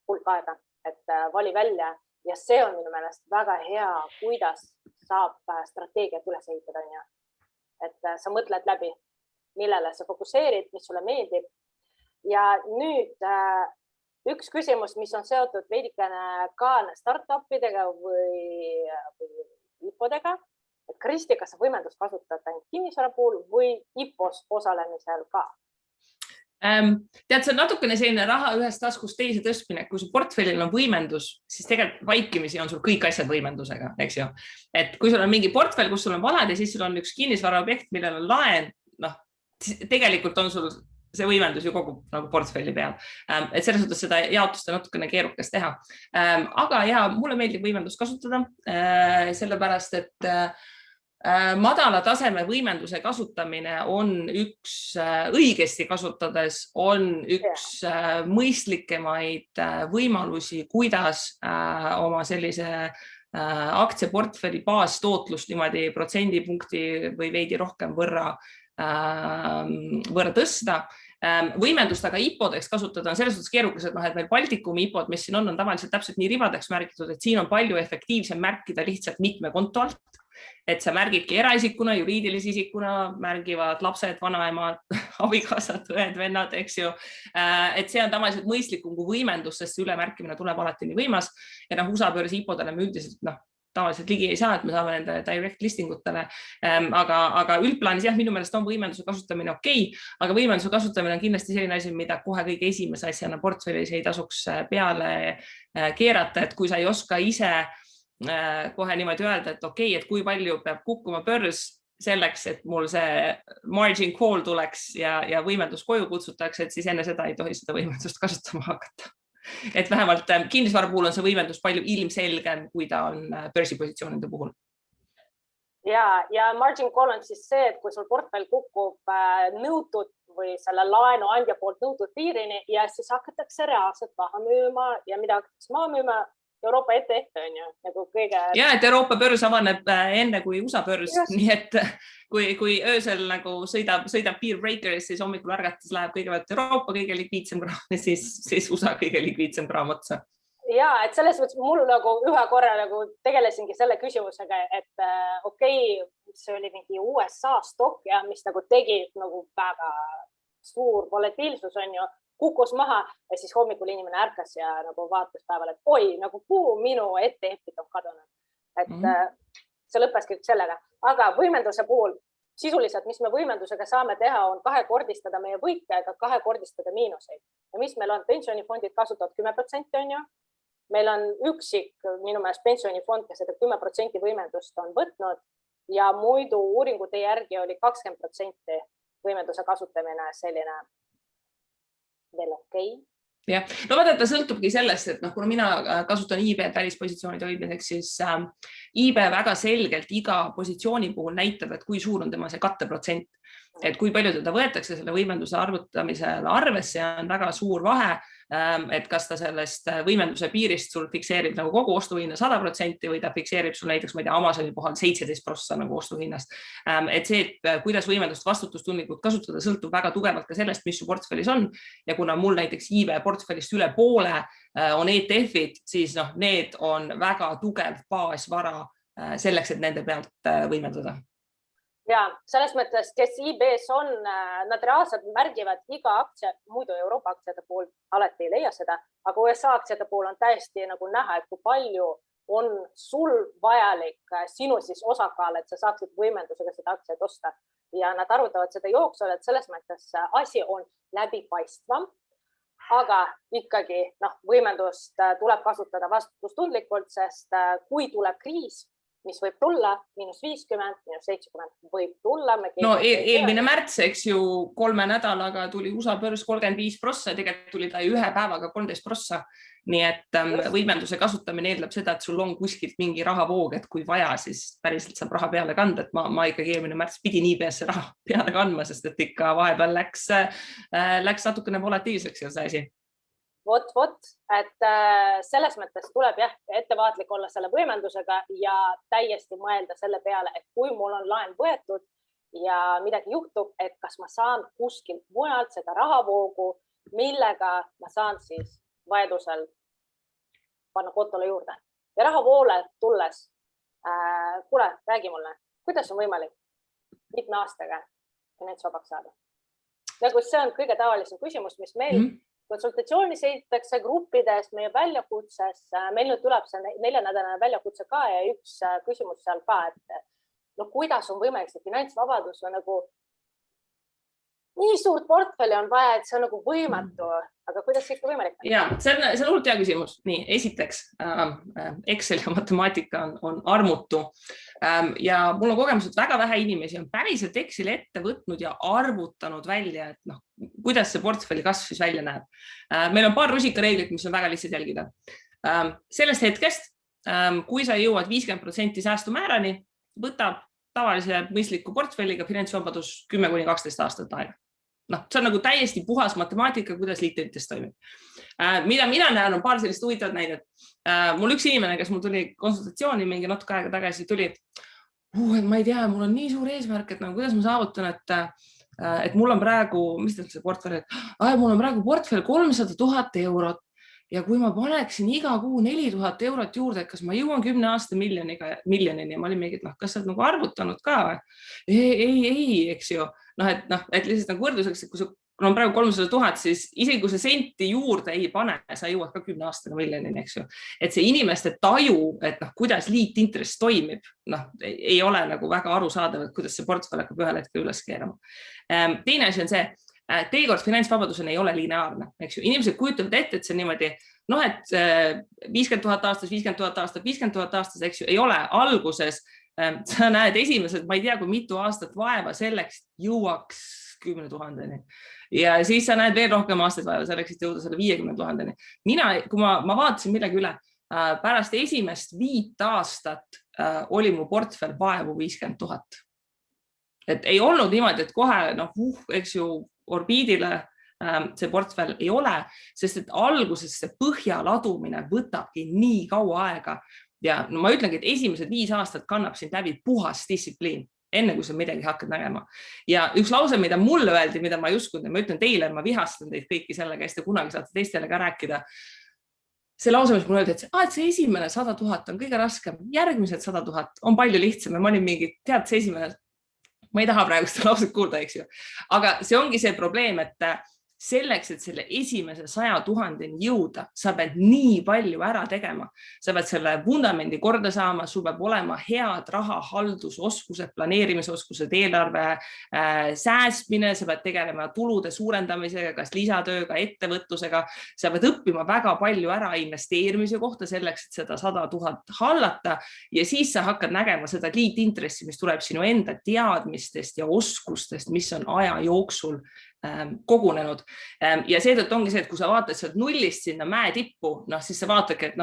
[SPEAKER 2] hulk aega, et vali välja ja see on minu meelest väga hea, kuidas saab strateegiat üles ehitada. Et sa mõtled läbi, millele sa fokuseerid, mis sulle meeldib. Ja nüüd üks küsimus, mis on seotud veidikene ka startupidega või IPO-dega. Kristi, kas sa võimendust kasutad ainult kinnisvara puhul või IPO-s osalemisel ka?
[SPEAKER 3] Tead, see on natukene selline raha ühest taskust teise tõstmine. Kui su portfellil on võimendus, siis tegelikult vaikimisi on sul kõik asjad võimendusega, eks ju. Et kui sul on mingi portfell, kus sul on valad ja siis sul on üks kinnisvaraobjekt, millel on laen, tegelikult on sul see võimendus ju kogu nagu portfelli peal. Et selles suhtes seda jaotust on natukene keerukas teha. Aga ja, mulle meeldib võimendust kasutada, sellepärast, et madala taseme võimenduse kasutamine on õigesti kasutades on üks mõistlikemaid võimalusi, kuidas oma sellise aktsiaportfelli baastootlust niimoodi protsendipunkti või veidi rohkem võrra tõsta. Võimendust aga IPO-deks kasutada on selles suhtes keerukas, et meil Baltikumi IPO-d, mis siin on tavaliselt täpselt nii ribadeks märgitud, et siin on palju efektiivsem märkida lihtsalt mitme konto alt, et sa märgidki eraisikuna, juriidilise isikuna, märgivad lapsed, vanaemad, abikaasad, õed, vennad, eks ju. Et see on tavaliselt mõistlikum kui võimendus, sest ülemärkimine tuleb alati nii võimas ja USA börsi IPO-dele me üldiselt tavaliselt ligi ei saa, et me saame nende direct listingutele, aga üldplaanis jah, minu meelest on võimenduse kasutamine okei, aga võimenduse kasutamine on kindlasti selline asi, mida kohe kõige esimese asjana portfellis ei tasuks peale keerata, et kui sa ei oska ise kohe niimoodi öelda, et okei, et kui palju peab kukkuma börs selleks, et mul see margin call tuleks ja võimendus koju kutsutakse, et siis enne seda ei tohi seda võimendust kasutama hakata. Et vähemalt kinnisvara puhul on see võimendus palju ilmselgem, kui ta on börsipositsioonide puhul.
[SPEAKER 2] Ja margin call on siis see, et kui sul portfell kukub nõutud või selle laenu andja poolt nõutud piirini ja siis hakatakse reaalselt maha müüma ja mida hakatakse maha müüma Euroopa ETF on ju nagu kõige...
[SPEAKER 3] Ja, et Euroopa börs avaneb enne kui USA börs, nii et kui öösel nagu sõidab peer breakeris, siis hommikul ärgates läheb kõigepealt Euroopa kõige likviidsem kraam ja siis USA kõige likviidsem kraam otsa.
[SPEAKER 2] Ja, et selles mõttes mul nagu ühe korra nagu tegelesingi selle küsimusega, et okei, see oli mingi USA stock ja mis nagu tegi nagu väga suur volatiilsus on ju, kukkus maha ja siis hommikul inimene ärkas ja nagu vaatas päeval, et oi, nagu kuhu minu ETF-id on kadunud. Et see lõppeski sellega. Aga võimenduse puhul sisuliselt, mis me võimendusega saame teha, on kahekordistada meie võite ega kahekordistada miinuseid. Ja mis meil on? Pensionifondid kasutavad 10% on ju. Meil on üksik minu meelest pensionifond, kes seda 10% võimendust on võtnud ja muidu uuringute järgi oli 20% võimenduse kasutamine selline veel okei.
[SPEAKER 3] Ja, no vaata, ta sõltubki sellest, et kuna mina kasutan IB välispositsioonide hoidmiseks, siis IB väga selgelt iga positsiooni puhul näitab, et kui suur on tema see katteprotsent, et kui palju teda võetakse selle võimenduse arvutamisel arvesse ja on väga suur vahe. et kas ta sellest võimenduse piirist sul fikseerib nagu kogu ostuhinna 100% või ta fikseerib sul näiteks, ma ei tea, Amazoni puhul 17% nagu ostuhinnast. Et see, et kuidas võimendust vastutustundlikult kasutada, sõltub väga tugevalt ka sellest, mis su portfellis on. Ja kuna mul näiteks IB portfellist üle poole on ETF-id, siis need on väga tugev baasvara selleks, et nende pealt võimendada.
[SPEAKER 2] Ja selles mõttes, kes IB-s on, nad reaalselt märgivad iga aktsia, muidu Euroopa aktsiate puhul alati ei leia seda, aga USA aktsiate puhul on täiesti nagu näha, et kui palju on sul vajalik sinu siis osakaal, et sa saaksid võimendusega seda aktsiat osta. Ja nad arvutavad seda jooksul, et selles mõttes asi on läbipaistvam, aga ikkagi võimendust tuleb kasutada vastutustundlikult, sest kui tuleb kriis, mis võib tulla, -50, -70 võib tulla.
[SPEAKER 3] Eelmine märts, eks ju, 3 nädalaga tuli USA börs 35%, tegelikult tuli ta ühe päevaga 13%. Nii et võimenduse kasutamine eeldab seda, et sul on kuskilt mingi rahavoog, et kui vaja, siis päriselt saab raha peale kanda. Et ma ikkagi eelmine märts pidin IB-sse raha peale kandma, sest et ikka vahepeal läks natukene volatiilseks ja see asi.
[SPEAKER 2] Vot, et selles mõttes tuleb ettevaatlik olla selle võimendusega ja täiesti mõelda selle peale, et kui mul on laen võetud ja midagi juhtub, et kas ma saan kuskilt mujalt seda rahavoogu, millega ma saan siis vajadusel panna kontole juurde. Ja rahavoole tulles, kuule, räägi mulle, kuidas on võimalik mitme aastaga finantsvabaks saada? Nagu see on kõige tavalisem küsimus, mis meil konsultatsioonis esitatakse gruppides meie väljakutses. Meil nüüd tuleb see 4-nädalane väljakutse ka ja üks küsimus seal ka, et kuidas on võimalik see finantsvabadus on nagu nii suurt portfelli on vaja, et see on nagu võimatu, aga kuidas see ikka võimalik on?
[SPEAKER 3] Ja, see on hullult hea küsimus. Nii, esiteks, Excel ja matemaatika on armutu ja mul on kogemus, et väga vähe inimesi on päriselt Exceli ette võtnud ja arvutanud välja, et kuidas see portfelli kasv siis välja näeb. Meil on paar rusikareeglit, mis on väga lihtsalt jälgida. Sellest hetkest, kui sa jõuad 50% säästumäärani, võtab tavalise mõistliku portfelliga finantsvabadus 10-12 aastat aega. See on nagu täiesti puhas matemaatika, kuidas liitritest toimib. Mida mina näen, on paar sellist huvitavat näidet. Mul üks inimene, kes mul tuli konsultatsiooni mingi natuke aega tagasi, tuli, et ma ei tea, mul on nii suur eesmärk, et kuidas ma saavutan, et mul on praegu, mis ta see portfell, mul on praegu portfell 300 000 eurot ja kui ma paneksin iga kuu 4000 eurot juurde, et kas ma jõuan 10 aasta miljonini ja ma olin mingi, et kas sa oled nagu arvutanud ka või? Ei, eks ju. Et lihtsalt nagu võrdluseks, et kui sul on praegu 300 000, siis isegi kui sa senti juurde ei pane, sa jõuad ka 10 aastaga miljonini, eks ju. Et see inimeste taju, et kuidas liitintress toimib, ei ole nagu väga arusaadav, et kuidas see portfell hakkab ühel hetkel üles keerama. Teine asi on see, teekord finantsvabadusena ei ole lineaarne, eks ju. Inimesed kujutavad ette, et see on niimoodi, et 50 000 aastas, 50 000 aastas, 50 000 aastas, eks ju, ei ole alguses. Sa näed esimesed, ma ei tea, kui mitu aastat vaeva selleks jõuaks 10 000-ni. Ja siis sa näed veel rohkem aastaid vaeva selleks, et jõuda selle 50 000-ni. Kui ma vaatasin millegi üle, pärast esimest 5 aastat oli mu portfell vaevu 50 000. Et ei olnud niimoodi, et kohe, eks ju, orbiidile see portfell ei ole, sest et alguses see põhja ladumine võtabki nii kaua aega ja ma ütlengi, et esimesed 5 aastat kannab sind läbi puhas distsipliin, enne kui sa midagi hakkad nägema. Ja üks lause, mida mulle öeldi, mida ma ei uskunud, ja ma ütlen teile, ma vihastan teid kõiki selle käest ja kunagi saate teistele ka rääkida. See lause, mis mulle öeldi, et see esimene 100 000 on kõige raskem, järgmised 100 000 on palju lihtsam ja ma olin mingi, tead, see esimene ma ei taha praegu seda lauset kuulda, eks ju. Aga see ongi see probleem, et selleks, et selle esimese 100 000-ni jõuda, sa pead nii palju ära tegema. Sa pead selle vundamendi korda saama, sul peab olema head rahahaldusoskused, planeerimisoskused, eelarve säästmine, sa pead tegelema tulude suurendamisega, kas lisatööga, ettevõtlusega. Sa pead õppima väga palju ära investeerimise kohta selleks, et seda 100 000 hallata ja siis sa hakkad nägema seda liitintressi, mis tuleb sinu enda teadmistest ja oskustest, mis on aja jooksul kogunenud. Ja seetõttu ongi see, et kui sa vaatad sealt nullist sinna mäe tippu, siis sa vaatadki, et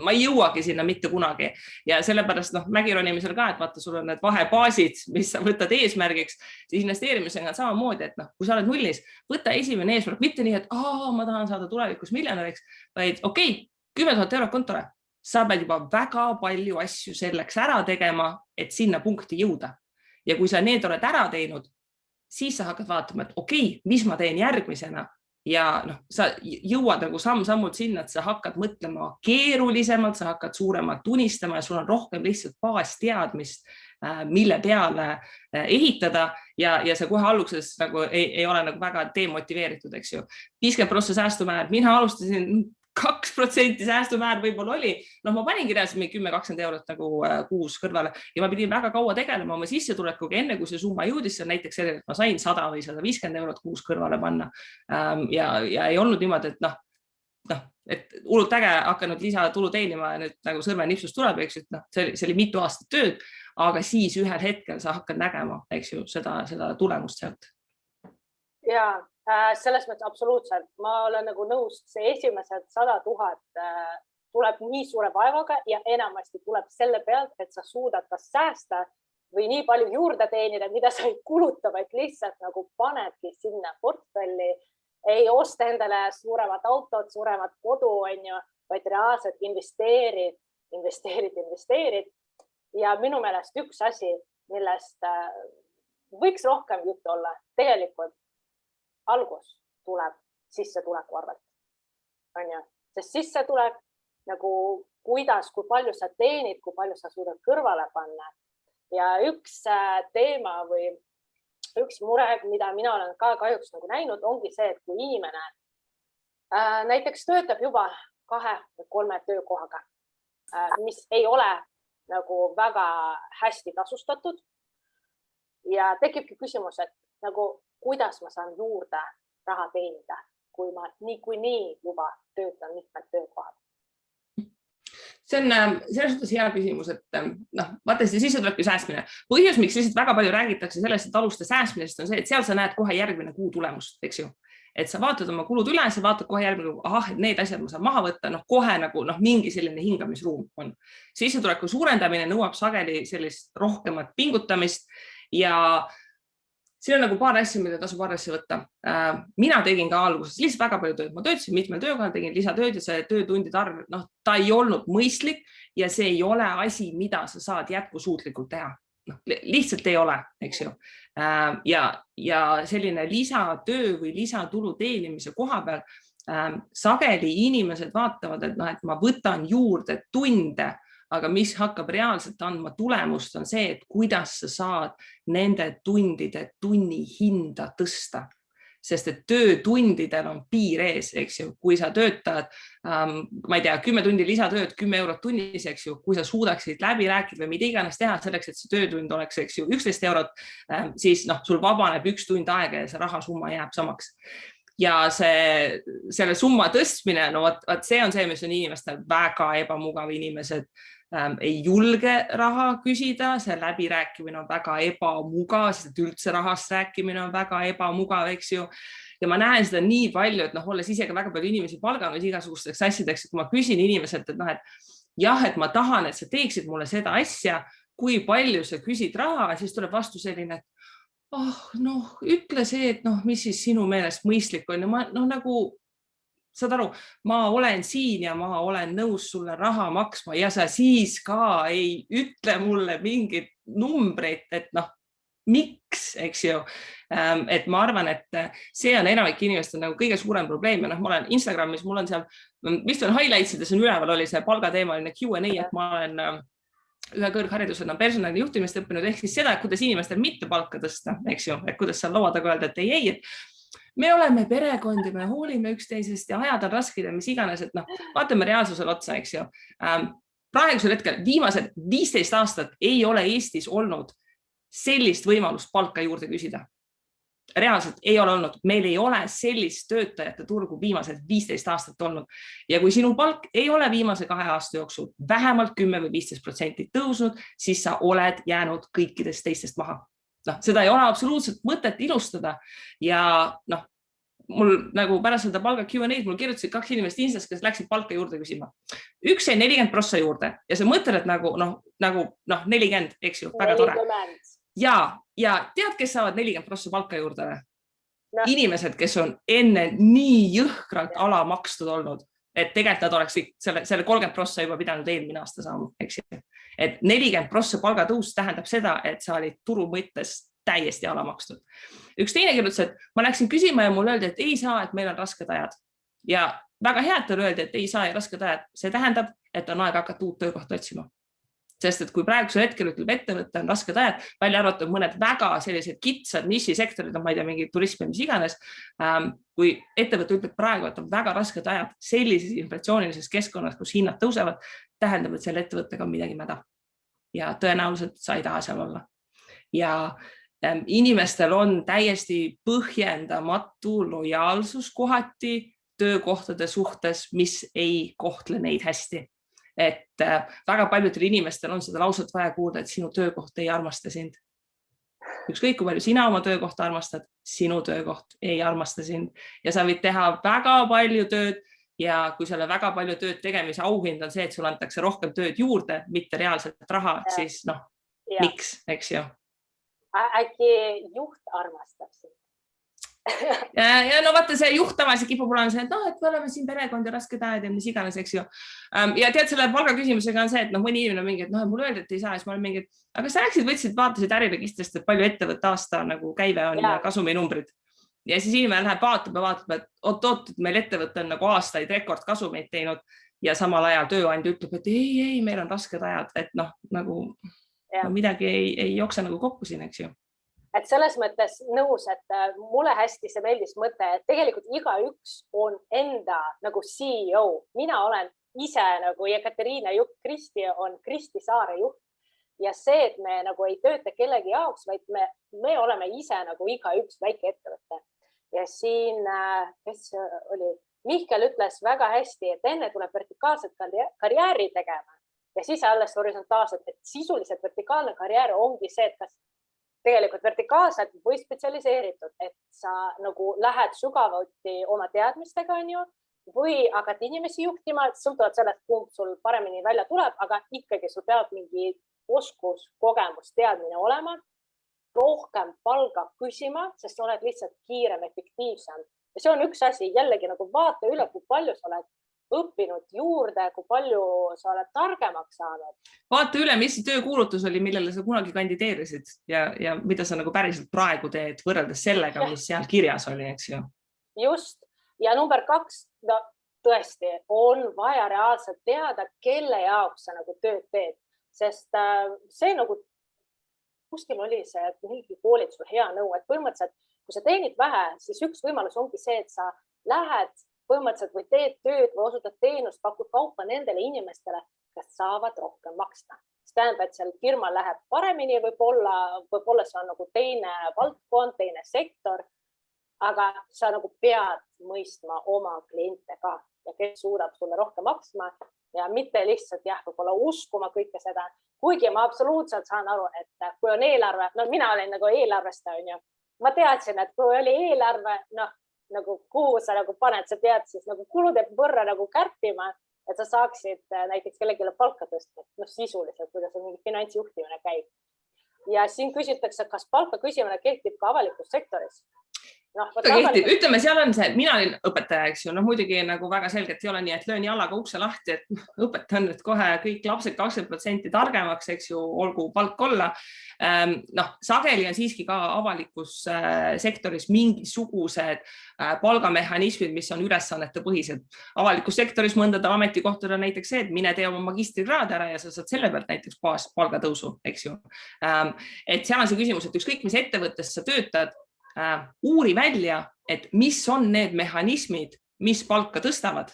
[SPEAKER 3] ma ei jõuagi sinna mitte kunagi ja sellepärast mägironimisel ka, et vaata, sul on need vahebaasid, mis sa võtad eesmärgiks, siis investeerimisega on samamoodi, et kui sa oled nullis, võta esimene eesmärk, mitte nii, et ma tahan saada tulevikus miljonäriks, vaid 10 000 eurot kontole. Sa pead juba väga palju asju selleks ära tegema, et sinna punkti jõuda. Ja kui sa need oled ära teinud, siis sa hakkad vaatama, et mis ma teen järgmisena ja sa jõuad nagu samm-sammult sinna, et sa hakkad mõtlema keerulisemalt, sa hakkad suuremalt unistama ja sul on rohkem lihtsalt baasteadmist, mille peale ehitada ja see kohe alguses nagu ei ole nagu väga demotiveeritud, eks ju. 50% säästumäär, mina alustasin 2% säästumäär võib-olla oli, ma panin kirjasid 10-20 eurot nagu kuus kõrvale ja ma pidin väga kaua tegelema oma sissetulekuga, enne kui see summa jõudis, see näiteks selline, et ma sain 100 või 150 eurot kuus kõrvale panna ja ei olnud niimoodi, et hullult äge hakanud lisatulu teenima ja nüüd nagu sõrmenipsust tuleb, eks ju, et see oli mitu aastat tööd, aga siis ühel hetkel sa hakkad nägema, eks ju, seda tulemust sealt.
[SPEAKER 2] Jaa. Selles mõttes absoluutselt. Ma olen nagu nõus, see esimesed 100 000 tuleb nii suure vaevaga ja enamasti tuleb selle pealt, et sa suudad kas säästa või nii palju juurde teenida, mida sa ei kuluta, vaid lihtsalt nagu panedki sinna portfelli, ei osta endale suuremat autot, suuremat kodu, vaid reaalselt investeerid. Ja minu meelest üks asi, millest võiks rohkem juttu olla, tegelikult algus tuleb sissetuleku arvelt. Sest sissetulek, nagu kuidas, kui palju sa teenid, kui palju sa suudad kõrvale panna. Ja üks teema või üks mure, mida mina olen ka kahjuks nagu näinud, ongi see, et kui inimene näiteks töötab juba 2 või 3 töökohaga, mis ei ole nagu väga hästi tasustatud ja tekibki küsimus, et nagu kuidas ma saan juurde raha teenida, kui ma niikuinii juba töötan mitmed töökohad?
[SPEAKER 3] See on selles suhtes hea küsimus, et vaata see sissetuleku säästmine. Põhjus, miks lihtsalt väga palju räägitakse sellest, et alusta säästmisest on see, et seal sa näed kohe järgmine kuu tulemust, eks ju. Et sa vaatad oma kulud üle, sa vaatad kohe järgmine kuu, et need asjad ma saan maha võtta, kohe nagu mingi selline hingamisruum on. Sissetuleku suurendamine nõuab sageli sellist rohkemat pingutamist ja siin on nagu paar asja, mida tasub arvesse võtta. Mina tegin ka alguses lihtsalt väga palju tööd. Ma töötasin mitmel töökohal, tegin lisatööd ja see töötundide arv, ta ei olnud mõistlik ja see ei ole asi, mida sa saad jätkusuutlikult teha. Lihtsalt ei ole, eks ju. Ja selline lisatöö või lisatulu teenimise koha peal sageli inimesed vaatavad, et ma võtan juurde tunde, aga mis hakkab reaalselt andma tulemust on see, et kuidas sa saad nende tundide tunni hinda tõsta. Sest et töötundidel on piir ees, eks ju. Kui sa töötad, ma ei tea, 10 tundi lisatööd, 10 eurot tunnis, eks ju. Kui sa suudaksid läbi rääkida või mida iganes teha selleks, et see töötund oleks, eks ju, 11 eurot, siis sul vabaneb 1 tund aega ja see rahasumma jääb samaks. Ja selle summa tõstmine, see on see, mis on inimestel väga ebamugav, inimesed ei julge raha küsida, see läbirääkimine on väga ebamugav, sest üldse rahast rääkimine on väga ebamugav, eks ju. Ja ma näen seda nii palju, et olles ise ka väga palju inimesi palganud igasugusteks asjadeks, et kui ma küsin inimeselt, et ma tahan, et sa teeksid mulle seda asja, kui palju sa küsid raha, siis tuleb vastu selline, et ütle see, et mis siis sinu meelest mõistlik on. Ma nagu saad aru, ma olen siin ja ma olen nõus sulle raha maksma ja sa siis ka ei ütle mulle mingid numbreid, et miks, eks ju. Et ma arvan, et see on enamik inimestel nagu kõige suurem probleem ja ma olen Instagramis, mul on seal, vist on highlightsides on üleval oli see palgateemaline Q&A, et ma olen ühe kõrgharidusena personali juhtimist õppinud, ehk siis seda, kuidas inimestel mitte palka tõsta, eks ju, et kuidas seal laua taga öelda, et ei, et me oleme perekond ja me hoolime üksteisest ja ajad on rasked ja mis iganes, et vaatame reaalsusele otsa, eks ju. Praegusel hetkel viimased 15 aastat ei ole Eestis olnud sellist võimalust palka juurde küsida. Reaalselt ei ole olnud. Meil ei ole sellist töötajate turgu viimased 15 aastat olnud. Ja kui sinu palk ei ole viimase 2 aasta jooksul vähemalt 10 või 15% tõusnud, siis sa oled jäänud kõikidest teistest maha. Seda ei ole absoluutselt mõtet ilustada ja mul nagu pärast seda palga Q&A-d mul kirjutasid 2 inimest Instas, kes läksid palka juurde küsima. Üks jäi 40% juurde ja sa mõtled, et nagu 40, eks ju, väga tore. Ja tead, kes saavad 40% palka juurde või? No. Inimesed, kes on enne nii jõhkralt alamakstud olnud, et tegelikult nad oleks selle 30% juba pidanud eelmine aasta saama, eks ju. Et 40% palgatõus tähendab seda, et sa olid turu mõttes täiesti alamakstud. Üks teine kirjutas, et ma läksin küsima ja mul öeldi, et ei saa, et meil on rasked ajad. Ja väga hea, et öeldi, et ei saa ja rasked ajad. See tähendab, et on aeg hakata uut töökohta otsima. Sest et kui praegusel hetkel ütleb ettevõtte on rasked ajad, välja arvatud mõned väga sellised kitsad nišisektorid, ma ei tea, mingi turism ja mis iganes, kui ettevõte ütleb praegu, et on väga rasked ajad sellises inflatsioonilises keskkonnas, kus hinnad tõusevad, tähendab, et selle ettevõttega on midagi mäda. Ja tõenäoliselt sa ei taha seal olla. Ja inimestel on täiesti põhjendamatu lojaalsus kohati töökohtade suhtes, mis ei kohtle neid hästi. Et väga paljudel inimestel on seda lauset vaja kuulda, et sinu töökoht ei armasta sind. Ükskõik, kui palju sina oma töökohta armastad, sinu töökoht ei armasta sind. Ja sa võid teha väga palju tööd ja kui selle väga palju tööd tegemise auhind on see, et sul antakse rohkem tööd juurde, mitte reaalselt raha, siis miks, eks ju?
[SPEAKER 2] Äkki juht armastab sind?
[SPEAKER 3] Ja no vaata, see juht tavaliselt kipub olema see, et et me oleme siin perekond ja rasked ajad ja mis iganes, eks ju. Ja tead, selle palga küsimusega on see, et mõni inimene on mingi, et mul öeldi, et ei saa, siis ma olen mingi, aga sa läksid, vaatasid äriregistrist, et palju ettevõtte aasta nagu käive on ja kasuminumbrid. Ja siis inimene läheb vaatab, et oot, meil ettevõtte on nagu aastaid rekordkasumeid teinud ja samal ajal tööandja ütleb, et ei, meil on rasked ajad, et nagu midagi ei jookse nagu kokku siin, eks ju.
[SPEAKER 2] Et selles mõttes nõus, et mulle hästi see meeldis mõte, et tegelikult igaüks on enda nagu CEO. Mina olen ise nagu Ekateriina juht, Kristi on Kristi Saare juht. Ja see, et me nagu ei tööta kellegi jaoks, vaid me oleme ise nagu igaüks väike ettevõte. Ja siin, kes oli, Mihkel ütles väga hästi, et enne tuleb vertikaalset karjääri tegema ja siis alles horisontaalselt, et sisuliselt vertikaalne karjäär ongi see, et kas tegelikult vertikaalselt või spetsialiseeritud, et sa nagu lähed sügavuti oma teadmistega, on ju, või hakkad inimesi juhtima, sõltuvad sellest, kumb sul paremini välja tuleb, aga ikkagi sul peab mingi oskus, kogemus, teadmine olema, rohkem palga küsima, sest sa oled lihtsalt kiirem, efektiivsem. Ja see on üks asi, jällegi nagu vaata üle, kui palju sa oled õppinud juurde, kui palju sa oled targemaks saanud.
[SPEAKER 3] Vaata üle, mis töökuulutus oli, millele sa kunagi kandideerisid ja mida sa nagu päriselt praegu teed võrreldes sellega, mis seal kirjas oli, eks ju.
[SPEAKER 2] Just. Ja number 2, tõesti on vaja reaalselt teada, kelle jaoks sa nagu tööd teed, sest see nagu kuskil oli see, et mingi koolitusel hea nõu, et põhimõtteliselt, kui sa teenid vähe, siis üks võimalus ongi see, et sa lähed põhimõtteliselt või teed tööd või osutad teenust, pakud kaupa nendele inimestele, kes saavad rohkem maksta. See tähendab, et seal firma läheb paremini, võib-olla see on nagu teine valdkond, teine sektor, aga sa nagu pead mõistma oma kliente ka ja kes suudab sulle rohkem maksma ja mitte lihtsalt võib-olla uskuma kõike seda. Kuigi ma absoluutselt saan aru, et kui on eelarve, mina olin nagu eelarvestaja, on ju. Ma teadsin, et kui oli eelarve, nagu kuhu sa nagu paned, sa pead siis nagu kulude võrra nagu kärpima, et sa saaksid näiteks kellegile palka tõsta, sisuliselt, kuidas on mingi finantsjuhtimine käib. Ja siin küsitakse, kas palka küsimine kehtib ka avalikus sektoris.
[SPEAKER 3] Kehtib. Ütleme, seal on see, mina olin õpetaja, eks ju, muidugi nagu väga selgelt ei ole nii, et löön jalaga ukse lahti, et õpetan nüüd kohe kõik lapsed 20% targemaks, eks ju, olgu palk olla. Sageli on siiski ka avalikus sektoris mingisugused palgamehhanismid, mis on ülesannete põhised. Avalikus sektoris mõndadel ametikohtadel näiteks see, et mine tee oma magistrikraad ära ja sa saad selle pealt näiteks palgatõusu, eks ju. Et seal on see küsimus, et ükskõik mis ettevõttes sa töötad, uuri välja, et mis on need mehhanismid, mis palka tõstavad.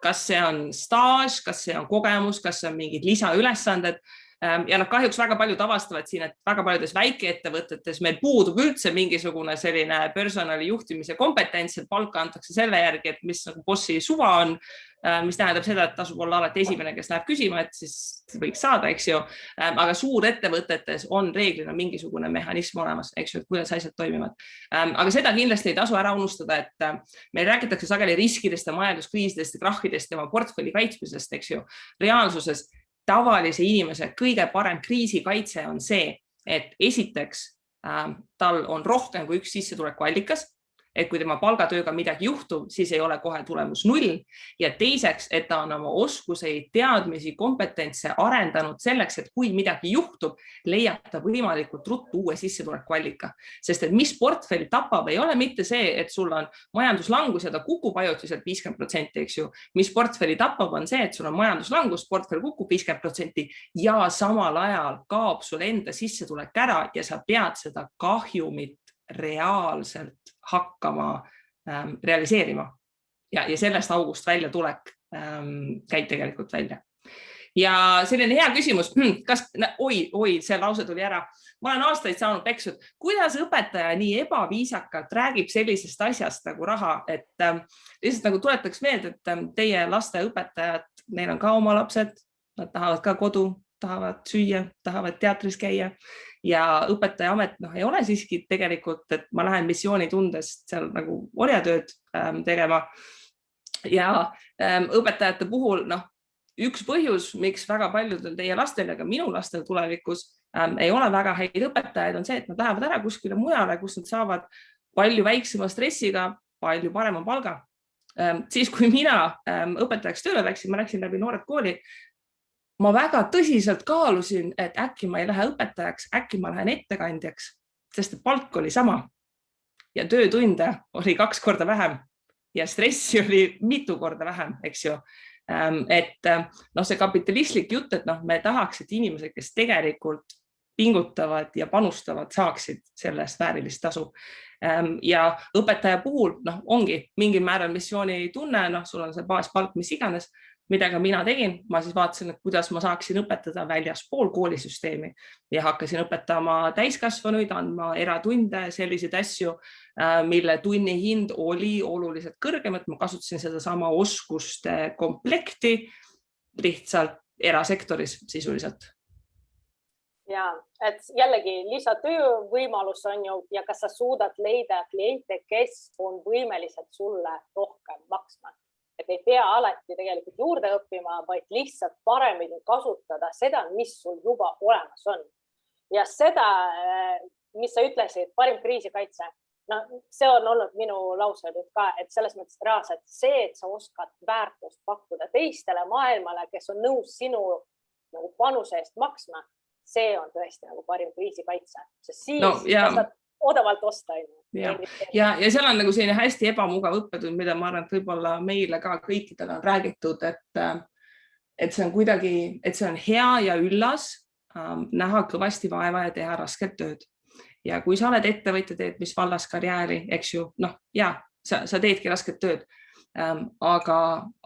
[SPEAKER 3] Kas see on staaž, kas see on kogemus, kas see on mingid lisaülesanded. Ja kahjuks väga paljud avastavad siin, et väga paljudes väikeettevõtetes meil puudub üldse mingisugune selline personali juhtimise kompetents, et palka antakse selle järgi, et mis nagu bossi suva on, mis tähendab seda, et tasub olla alati esimene, kes läheb küsima, et siis võiks saada, eks ju. Aga suurettevõtetes on reeglina mingisugune mehhanism olemas, eks ju, et kuidas asjad toimivad. Aga seda kindlasti ei tasu ära unustada, et meil räägitakse sageli riskidest ja majanduskriisidest ja krahhidest ja oma portfelli kaitsmisest, eks ju. Reaalsuses tavalise inimese kõige parem kriisikaitse on see, et esiteks tal on rohkem kui üks sissetulekuallikas, et kui tema palgatööga midagi juhtub, siis ei ole kohe tulemus 0. Ja teiseks, et ta on oma oskuseid, teadmisi, kompetentse arendanud selleks, et kui midagi juhtub, leiab ta võimalikult ruttu uue sissetulekuallika. Sest et mis portfelli tapab, ei ole mitte see, et sul on majanduslangus ja ta kukub ajutiselt 50%, eks ju. Mis portfelli tapab, on see, et sul on majanduslangus, portfell kukub 50% ja samal ajal kaob sul enda sissetulek ära ja sa pead seda kahjumit reaalselt hakkama realiseerima ja sellest august välja tulek käib tegelikult välja. Ja selline hea küsimus, kas, see lause tuli ära. Ma olen aastaid saanud peksud, kuidas õpetaja nii ebaviisakalt räägib sellisest asjast nagu raha, et lihtsalt nagu tuletaks meelde, et teie lasteõpetajad, neil on ka oma lapsed, nad tahavad ka kodu, tahavad süüa, tahavad teatris käia ja õpetaja amet ei ole siiski tegelikult, et ma lähen missioonitundest seal nagu orjatööd tegema ja õpetajate puhul üks põhjus, miks väga paljudel teie lastel ja ka minu lastel tulevikus ei ole väga häid õpetajaid, on see, et nad lähevad ära kuskile mujale, kus nad saavad palju väiksema stressiga, palju parema palga. Siis, kui mina õpetajaks tööle läksin, ma läksin läbi Noored Kooli, ma väga tõsiselt kaalusin, et äkki ma ei lähe õpetajaks, äkki ma lähen ettekandjaks, sest palk oli sama ja töötunde oli 2 korda vähem ja stressi oli mitu korda vähem, eks ju. Et see kapitalistlik jutt, et me tahaks, et inimesed, kes tegelikult pingutavad ja panustavad, saaksid sellest väärilist tasu. Ja õpetaja puhul ongi mingil määral missiooni tunne, sul on see baaspalk, mis iganes, mida ka mina tegin, ma siis vaatasin, et kuidas ma saaksin õpetada väljaspool koolisüsteemi ja hakkasin õpetama täiskasvanuid, andma eratunde, selliseid asju, mille tunni hind oli oluliselt kõrgem, et ma kasutasin seda sama oskuste komplekti lihtsalt erasektoris sisuliselt.
[SPEAKER 2] Ja, et jällegi lisatöövõimalus on ju ja kas sa suudad leida kliente, kes on võimelised sulle rohkem maksma. Et ei pea alati tegelikult juurde õppima, vaid lihtsalt paremini kasutada seda, mis sul juba olemas on. Ja seda, mis sa ütlesid, parim kriisikaitse, see on olnud minu lause nüüd ka, et selles mõttes reaalselt see, et sa oskad väärtust pakkuda teistele maailmale, kes on nõus sinu panuse eest maksma, see on tõesti parim kriisikaitse. Sest siis saad odavalt osta.
[SPEAKER 3] Ja seal on selline hästi ebamugav õppetund, mida ma arvan, et võib-olla meile ka kõikidele on räägitud, et see on kuidagi, et see on hea ja üllas näha kõvasti vaeva ja teha rasket tööd. Ja kui sa oled ettevõtja, teed mis vallas karjääri, eks ju, sa teedki rasket tööd, aga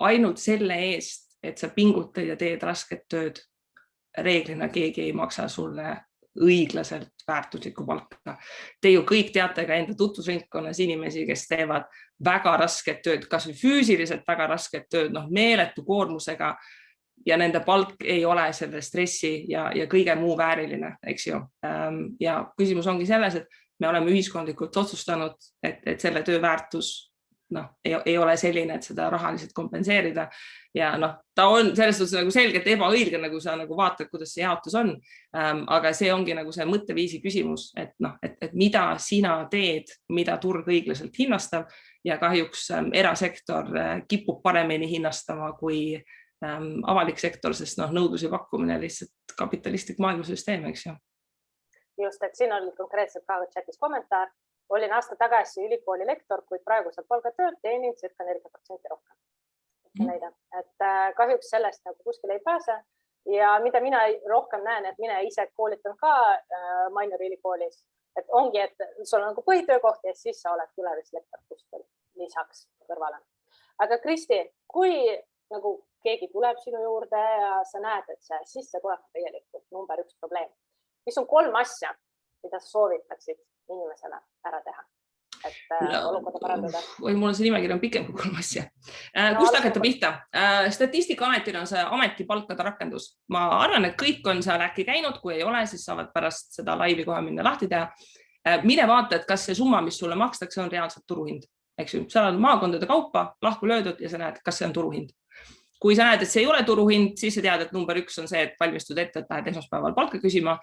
[SPEAKER 3] ainult selle eest, et sa pingutad ja teed rasket tööd, reeglina keegi ei maksa sulle õiglaselt väärtuslikku palka. Te ju kõik teate ka enda tutvusringkonnas inimesi, kes teevad väga rasket tööd, kas või füüsiliselt väga rasket tööd, meeletu koormusega ja nende palk ei ole selle stressi ja kõige muu vääriline, eks ju. Ja küsimus ongi selles, et me oleme ühiskondlikult otsustanud, et selle töö väärtus ei ole selline, et seda rahaliselt kompenseerida ja ta on selles suhtes selgelt ebaõilge, nagu sa vaatad, kuidas see jaotus on, aga see ongi see mõtteviisi küsimus, et mida sina teed, mida turg õiglaselt hinnastab ja kahjuks erasektor kipub paremini hinnastama kui avalik sektor, sest nõudlus ja pakkumine lihtsalt kapitalistlik maailmasüsteem, eks ju.
[SPEAKER 2] Just, et siin oli konkreetselt ka chatis kommentaar. Olin aasta tagasi ülikooli lektor, kuid praegu saab palgatööd teenin circa 40% rohkem. Et kahjuks sellest kuskil ei pääse ja mida mina rohkem näen, et mina ise koolitan ka Mainori ülikoolis, et ongi, et sul on põhitöökoht ja siis sa oled tulevislektor kuskil lisaks kõrvale. Aga Kristi, kui keegi tuleb sinu juurde ja sa näed, et see sissetulek on tegelikult number 1 probleem. Mis on 3 asja, mida sa soovitaksid inimesele ära teha, et olukorda parandada?
[SPEAKER 3] Või mul on see nimekiri on pikem kui 3 asja. Kust hakata pihta? Statistikaametil on see ametipalkade rakendus. Ma arvan, et kõik on seal äkki käinud, kui ei ole, siis saavad pärast seda laivi kohe minna lahti teha. Mine vaata, et kas see summa, mis sulle makstakse, on reaalselt turuhind. Eks ju, seal on maakondade kaupa lahku löödud ja sa näed, kas see on turuhind. Kui sa näed, et see ei ole turuhind, siis sa tead, et number 1 on see, et valmistud ette, et lähed esmaspäeval palka küsima.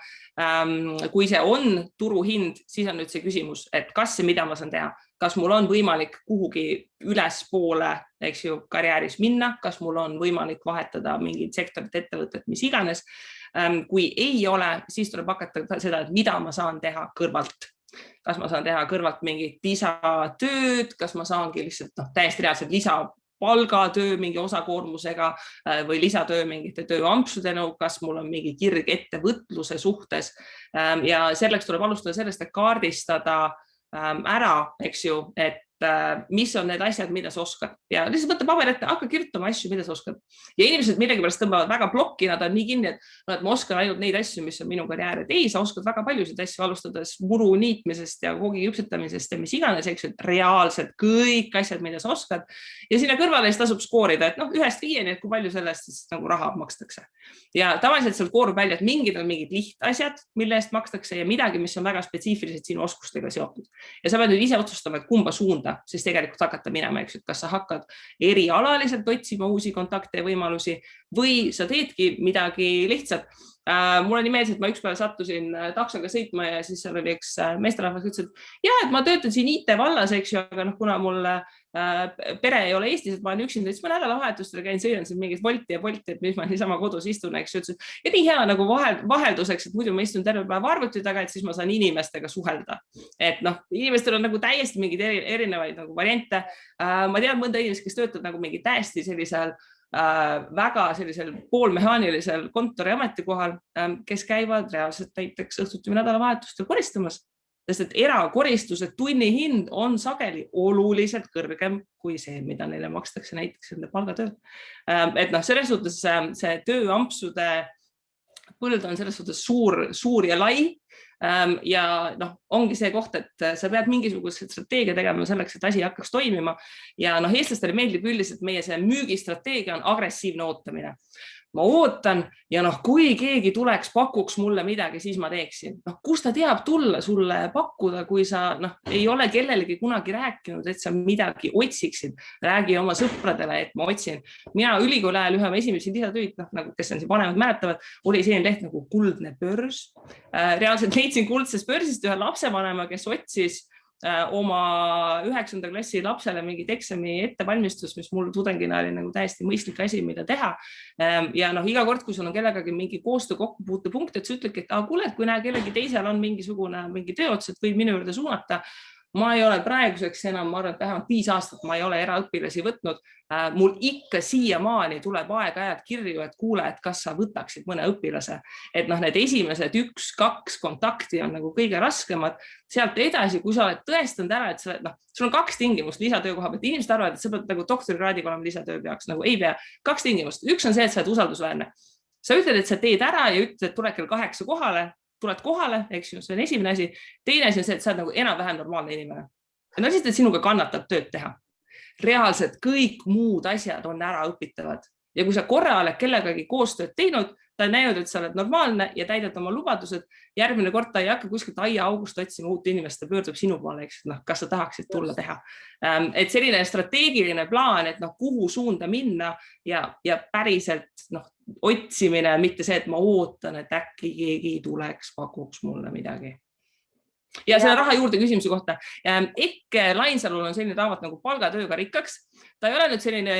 [SPEAKER 3] Kui see on turuhind, siis on nüüd see küsimus, et kas see, mida ma saan teha, kas mul on võimalik kuhugi ülespoole, eks ju, karjääris minna, kas mul on võimalik vahetada mingid sektorid, ettevõtted, mis iganes. Kui ei ole, siis tuleb hakata seda, et mida ma saan teha kõrvalt. Kas ma saan teha kõrvalt mingit lisatööd, kas ma saangi lihtsalt täiesti reaalselt lisapalgatöö mingi osakoormusega või lisatöö mingite tööampsudena, kas mul on mingi kirg ettevõtluse suhtes. Ja selleks tuleb alustada sellest, et kaardistada ära, eks ju, et mis on need asjad, mida sa oskad. Ja lihtsalt võtta paber ette, hakka kirjutama asju, mida sa oskad. Ja inimesed millegipärast tõmbavad väga plokki, nad on nii kinni, et ma oskan ainult neid asju, mis on minu karjäär. Et ei, sa oskad väga paljusid asju alustades muru niitmisest ja koogi küpsetamisest ja mis iganes, eks, et reaalselt kõik asjad, mida sa oskad. Ja sinna kõrvale tasub skoorida, et 1-5, et kui palju sellest siis nagu raha makstakse. Ja tavaliselt seal koorub välja, et mingid on mingid lihtasjad, mille eest makstakse ja midagi, mis on väga spetsiifiliselt sinu oskustega seotud. Ja sa pead nüüd ise otsustama, et kumba suunda siis tegelikult hakata minema, eks, et kas sa hakkad erialaliselt otsima uusi kontakte ja võimalusi või sa teedki midagi lihtsalt. Mulle nii meeldis, et ma ükspäev sattusin taksoga sõitma ja siis seal oli üks meesterahvas, kes ütles, et jah, et ma töötan siin IT vallas, eks ju, aga kuna mul pere ei ole Eestis, et ma olen üksinda, siis ma nädalavahetustel käin, sõidan siin mingit Wolti ja Bolti, et mis ma niisama kodus istun, eks ju, ja nii hea nagu vahelduseks, et muidu ma istun terve päev arvuti taga, et siis ma saan inimestega suhelda. Et inimestel on nagu täiesti mingid erinevaid nagu variante. Ma tean mõnda inimest, kes töötab nagu mingi täiesti sellisel väga sellisel poolmehaanilisel kontori ametikohal, kes käivad reaalselt näiteks õhtuti või nädalavahetustel koristamas. Sest et erakoristuse tunni hind on sageli oluliselt kõrgem kui see, mida neile makstakse näiteks enda palgatööl. Et selles suhtes see tööampsude põld on selles suhtes suur ja lai. Ja ongi see koht, et sa pead mingisuguse strateegia tegema selleks, et asi hakkaks toimima. Ja eestlastele meeldib üldiselt meie see müügistrateegia on agressiivne ootamine. Ma ootan ja kui keegi tuleks, pakuks mulle midagi, siis ma teeksin. Kus ta teab tulla sulle pakkuda, kui sa ei ole kellelegi kunagi rääkinud, et sa midagi otsiksid. Räägi oma sõpradele, et ma otsin. Mina ülikooli ajal ühe esimesi lisatöid, kes on siin vanemad mäletavad, oli selline leht nagu Kuldne börs. Reaalselt leidsin Kuldsest börsist ühe lapsevanema, kes otsis oma 9. klassi lapsele mingit eksami ettevalmistus, mis mul tudengina oli nagu täiesti mõistlik asi, mida teha. Ja iga kord, kui sul on kellegagi mingi koostöö kokkupuutepunkt, et sa ütledki, et kuule, kui näe kellegi teisel on mingi tööots, et võid minu juurde suunata. Ma ei ole praeguseks enam, ma arvan, et vähemalt 5 aastat ma ei ole eraõpilasi võtnud. Mul ikka siiamaani tuleb aeg-ajalt kirju, et kuule, et kas sa võtaksid mõne õpilase. Et need esimesed 1-2 kontakti on nagu kõige raskemad. Sealt edasi, kui sa oled tõestanud ära, et sul on 2 tingimust lisatöö koha pealt. Inimesed arvavad, et sa pead nagu doktorikraadiga olema lisatöö peaks. Nagu ei pea. 2 tingimust. Üks on see, et sa oled usaldusväärne. Sa ütled, et sa teed ära ja ütled, et tuleb kell 8 kohale. Tuled kohale, eks ju, see on esimene asi. Teine asi on see, et sa oled nagu enam-vähem normaalne inimene. Ja siis, et sinuga kannatab tööd teha. Reaalselt kõik muud asjad on ära õpitavad. Ja kui sa korra oled kellegagi koostööd teinud, ta on näinud, et sa oled normaalne ja täidad oma lubadused, järgmine kord ta ei hakka kuskilt aia august otsima uut inimest, ta pöördub sinu poole, kas sa tahaksid tulla teha. Et selline strateegiline plaan, et kuhu suunda minna ja päriselt otsimine, mitte see, et ma ootan, et äkki keegi tuleks, pakuks mulle midagi. Ja selle raha juurde küsimuse kohta. Ikke Lainsalul on selline raamat nagu Palgatööga rikkaks. Ta ei ole nüüd selline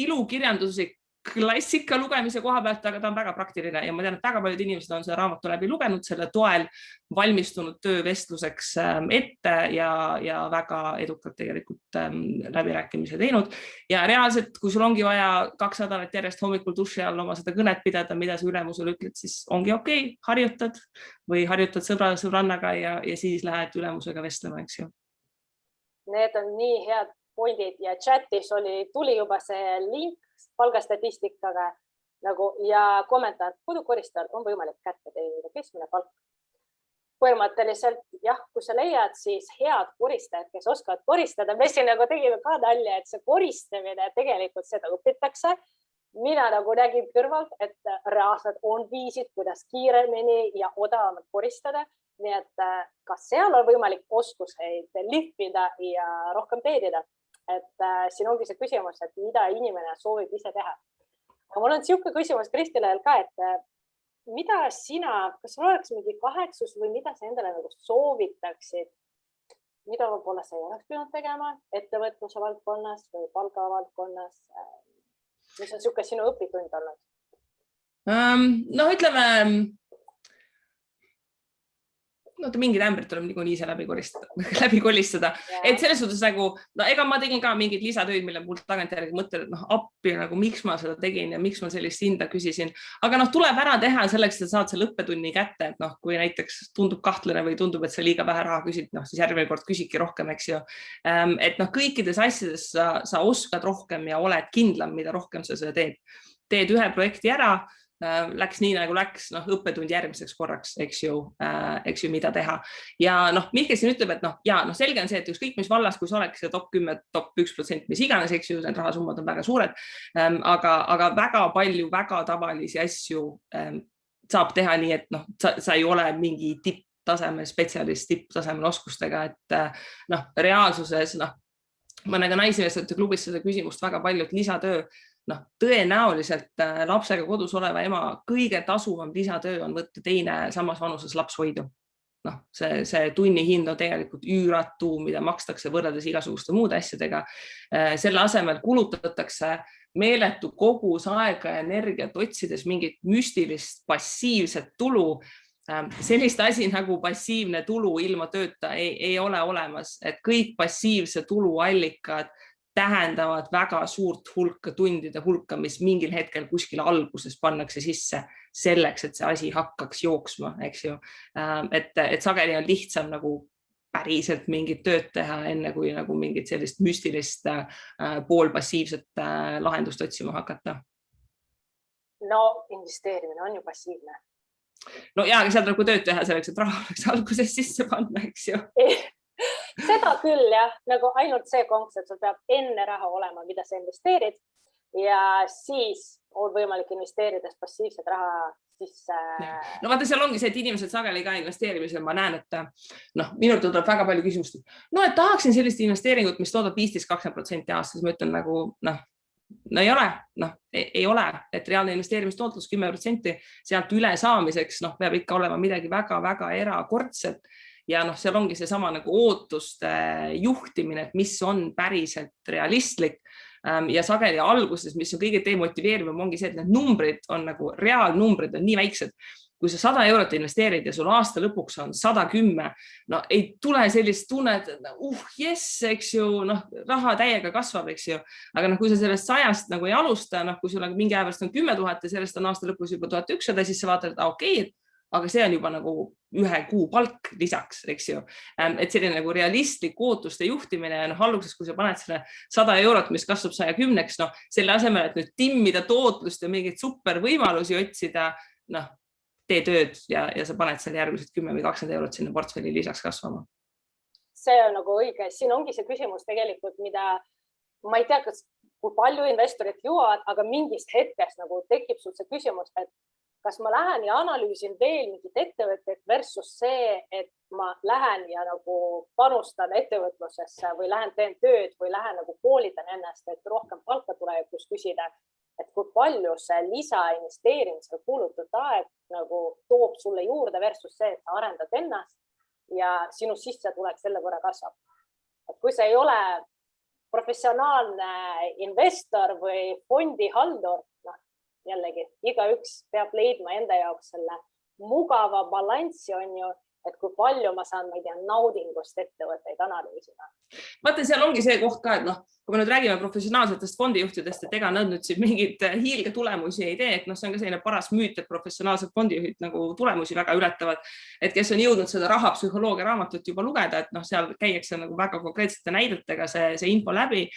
[SPEAKER 3] ilukirjanduslik klassika lugemise koha pealt, aga ta on väga praktiline ja ma tean, et väga paljud inimesed on selle raamatu läbi lugenud, selle toel valmistunud töövestluseks ette ja väga edukalt tegelikult läbirääkimise teinud. Ja reaalselt, kui sul ongi vaja 2 nädalat järjest hommikul duši all oma seda kõnet pidada, mida sa ülemusele ütled, siis ongi okei, harjutad või harjutad sõbrannaga ja siis lähed ülemusega vestlema, eks ju.
[SPEAKER 2] Need on nii head pointid ja chatis tuli juba see link palgastatistikaga nagu ja kommentaar, kodukoristajal on võimalik kätte teenida keskmine palk. Põhimõtteliselt jah, kui sa leiad siis head koristajad, kes oskavad koristada, me siin nagu tegime ka nalja, et see koristamine tegelikult seda õpitakse. Mina nagu nägin kõrvalt, et reaalselt on viisid, kuidas kiiremini ja odavamalt koristada. Nii et kas seal on võimalik oskuseid lihvida ja rohkem teenida. Et siin ongi see küsimus, et mida inimene soovib ise teha. Aga mul on siuke küsimus Kristile ka, et mida sina, kas sul oleks mingi kahetsus või mida sa endale nagu soovitaksid, mida võib-olla sa ei oleks pidanud tegema ettevõtluse valdkonnas või palga valdkonnas? Mis on siuke sinu õpitund olnud?
[SPEAKER 3] No ütleme, mingid ämbrid tuleb niikuinii ise läbi kolistada. Et selles suhtes nagu, ega ma tegin ka mingid lisatöid, mille mul tagantjärgi mõtlen, et appi, nagu, miks ma seda tegin ja miks ma sellist hinda küsisin. Aga tuleb ära teha selleks, et saad selle õppetunni kätte, et kui näiteks tundub kahtlane või tundub, et sa liiga vähe raha küsid, siis järgmine kord küsidki rohkem, eks ju. Et kõikides asjades sa oskad rohkem ja oled kindlam, mida rohkem sa seda teed. Teed ühe projekti ära, läks nii nagu läks, õppetund järgmiseks korraks, eks ju, mida teha. Ja Mihkel siin ütleb, et selge on see, et ükskõik mis vallas, kui sa oleks top 10, top 1%, mis iganes, eks ju, need rahasummad on väga suured, aga väga palju väga tavalisi asju saab teha nii, et sa ei ole mingi tipptasemel spetsialist, tipptasemel oskustega, et reaalsuses, ma näen ka naismeestete klubis seda küsimust väga palju, et lisatöö, tõenäoliselt lapsega kodus oleva ema kõige tasuvam lisatöö on võtta teine samas vanuses laps hoidu. See tunni hind on tegelikult üüratu, mida makstakse võrreldes igasuguste muude asjadega. Selle asemel kulutatakse meeletu kogus aega ja energiat otsides mingit müstilist passiivset tulu. Sellist asi nagu passiivne tulu ilma tööta ei ole olemas, et kõik passiivse tulu allikad tähendavad väga suurt hulka tundide hulka, mis mingil hetkel kuskil alguses pannakse sisse selleks, et see asi hakkaks jooksma, eks ju. Et sageli on lihtsam nagu päriselt mingit tööd teha, enne kui nagu mingit sellist müstilist poolpassiivset lahendust otsima hakata.
[SPEAKER 2] No investeerimine on ju passiivne.
[SPEAKER 3] No ja, seal tuleb tööd teha selleks, et raha oleks alguses sisse panna, eks ju.
[SPEAKER 2] Seda küll jah, nagu ainult see konks, et sul peab enne raha olema, mida sa investeerid ja siis on võimalik investeerides passiivset raha sisse.
[SPEAKER 3] No vaata, seal ongi see, et inimesed sageli ka investeerimisel, ma näen, et minult tuleb väga palju küsimust, et tahaksin sellist investeeringut, mis toodab 15-20% aastas, ma ütlen nagu, ei ole, et reaalne investeerimistootlus 10%, sealt üle saamiseks peab ikka olema midagi väga-väga erakordset. Ja seal ongi see sama nagu ootuste juhtimine, et mis on päriselt realistlik ja sageli alguses, mis on kõige demotiveerivam, ongi see, et need numbrid on nagu reaalnumbrid on nii väiksed. Kui sa 100 eurot investeerid ja sul aasta lõpuks on 110, ei tule sellist tunnet, jess, eks ju, raha täiega kasvab, eks ju. Aga kui sa sellest 100-st nagu ei alusta, kui sul mingi aevast on 10 000 ja sellest on aasta lõpus juba 1100, siis sa vaatad, et okei, aga see on juba nagu ühe kuu palk lisaks, eks ju. Et selline nagu realistlik ootuste juhtimine ja alguses, kui sa paned selle 100 eurot, mis kasvab 110-ks, selle asemel, et nüüd timmida tootlust ja mingeid super võimalusi otsida, tee tööd ja sa paned selle järgmised 10 või 20 eurot sinna portfelli lisaks kasvama.
[SPEAKER 2] See on nagu õige. Siin ongi see küsimus tegelikult, mida ma ei tea, kui palju investorid jõuavad, aga mingist hetkest nagu tekib sul see küsimus, et kas ma lähen ja analüüsin veel mingit ettevõtteid versus see, et ma lähen ja nagu panustan ettevõtlusesse või lähen teen tööd või lähen nagu koolitan ennast, et rohkem palka tulevikus küsida, et kui palju see lisainvesteerimisel kulutud aeg nagu toob sulle juurde versus see, et sa arendad ennast ja sinu sissetulek selle võrra kasvab. Et kui see ei ole professionaalne investor või fondihaldur, jällegi, igaüks peab leidma enda jaoks selle mugava balanssi, on ju, et kui palju ma saan, ma ei tea, naudingust ettevõtteid analüüsida.
[SPEAKER 3] Vaata, seal ongi see koht ka, et kui me nüüd räägime professionaalsetest fondijuhtidest, et ega nad nüüd siin mingid hiilge tulemusi ei tee, et see on ka selline paras müüt, et professionaalsed fondijuhid nagu tulemusi väga ületavad, et kes on jõudnud seda rahapsühholoogia raamatut juba lugeda, et seal käiakse nagu väga konkreetsete näidetega see info läbi.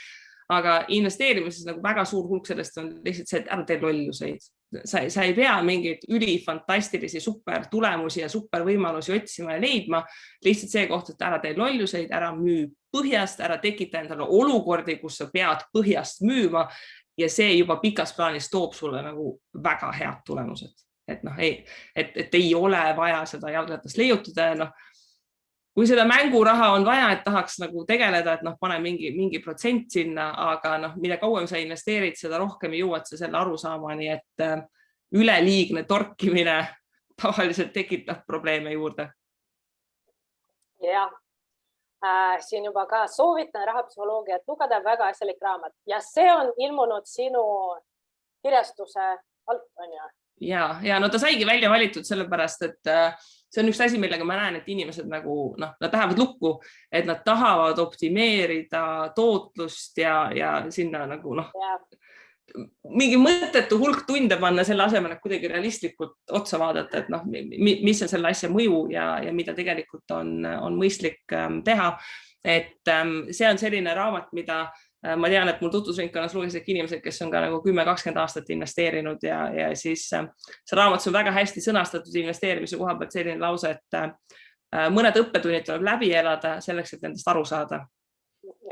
[SPEAKER 3] aga investeerimises nagu väga suur hulk sellest on lihtsalt see, et ära tee lolluseid. Sa ei pea mingeid ülifantastilisi super tulemusi ja super võimalusi otsima ja leidma. Lihtsalt see koht, et ära tee lolluseid, ära müü põhjast, ära tekita endale olukordi, kus sa pead põhjast müüma ja see juba pikas plaanis toob sulle nagu väga head tulemused. Et ei ole vaja seda jalgratast leiutada ja kui seda mänguraha on vaja, et tahaks nagu tegeleda, et pane mingi protsent sinna, aga mida kauem sa investeerid, seda rohkem jõuad sa selle aru saama, nii et üleliigne torkimine tavaliselt tekitab probleeme juurde.
[SPEAKER 2] Jah, siin juba ka soovitan rahapsühholoogiat lugeda, väga asjalik raamat ja see on ilmunud sinu kirjastuse alt, on ju?
[SPEAKER 3] Ja ta saigi välja valitud sellepärast, et see on üks asi, millega ma näen, et inimesed nagu, nad lähevad lukku, et nad tahavad optimeerida tootlust ja sinna nagu mingi mõttetu hulk tunde panna selle asemel, et kuidagi realistlikult otsa vaadata, et mis on selle asja mõju ja mida tegelikult on mõistlik teha. Et see on selline raamat, mida ma tean, et mul tutvusringkonnas lugesid inimesed, kes on ka nagu 10-20 aastat investeerinud ja siis see raamat on väga hästi sõnastatud investeerimise koha pealt selline lause, et mõned õppetunnid tuleb läbi elada selleks, et nendest aru saada.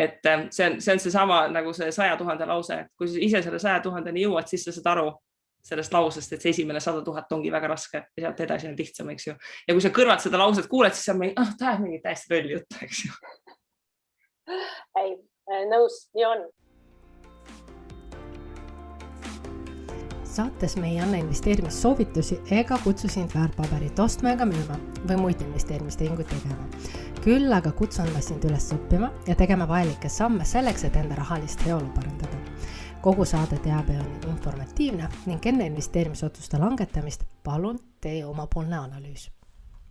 [SPEAKER 3] Et see on seesama nagu see 100 000 lause, et kui sa ise selle 100 000-ni jõuad, siis sa saad aru sellest lausest, et see esimene 100 000 ongi väga raske ja sealt edasi on lihtsam, eks ju. Ja kui sa kõrvalt seda lauset kuuled, siis on mingi täiesti lolli jutt, eks ju.
[SPEAKER 2] Ei, nõus, nii on.
[SPEAKER 1] Saates me ei anna investeerimissoovitusi ega kutsu sind väärtpaberit ostma ega müüma või muid investeerimistehinguid tegema. Küll aga kutsun ma sind üles õppima ja tegema vajalikke samme selleks, et enda rahalist heaolu parandada. Kogu saade teabe on informatiivne ning enne investeerimisotsuste langetamist palun tee omapoolne analüüs.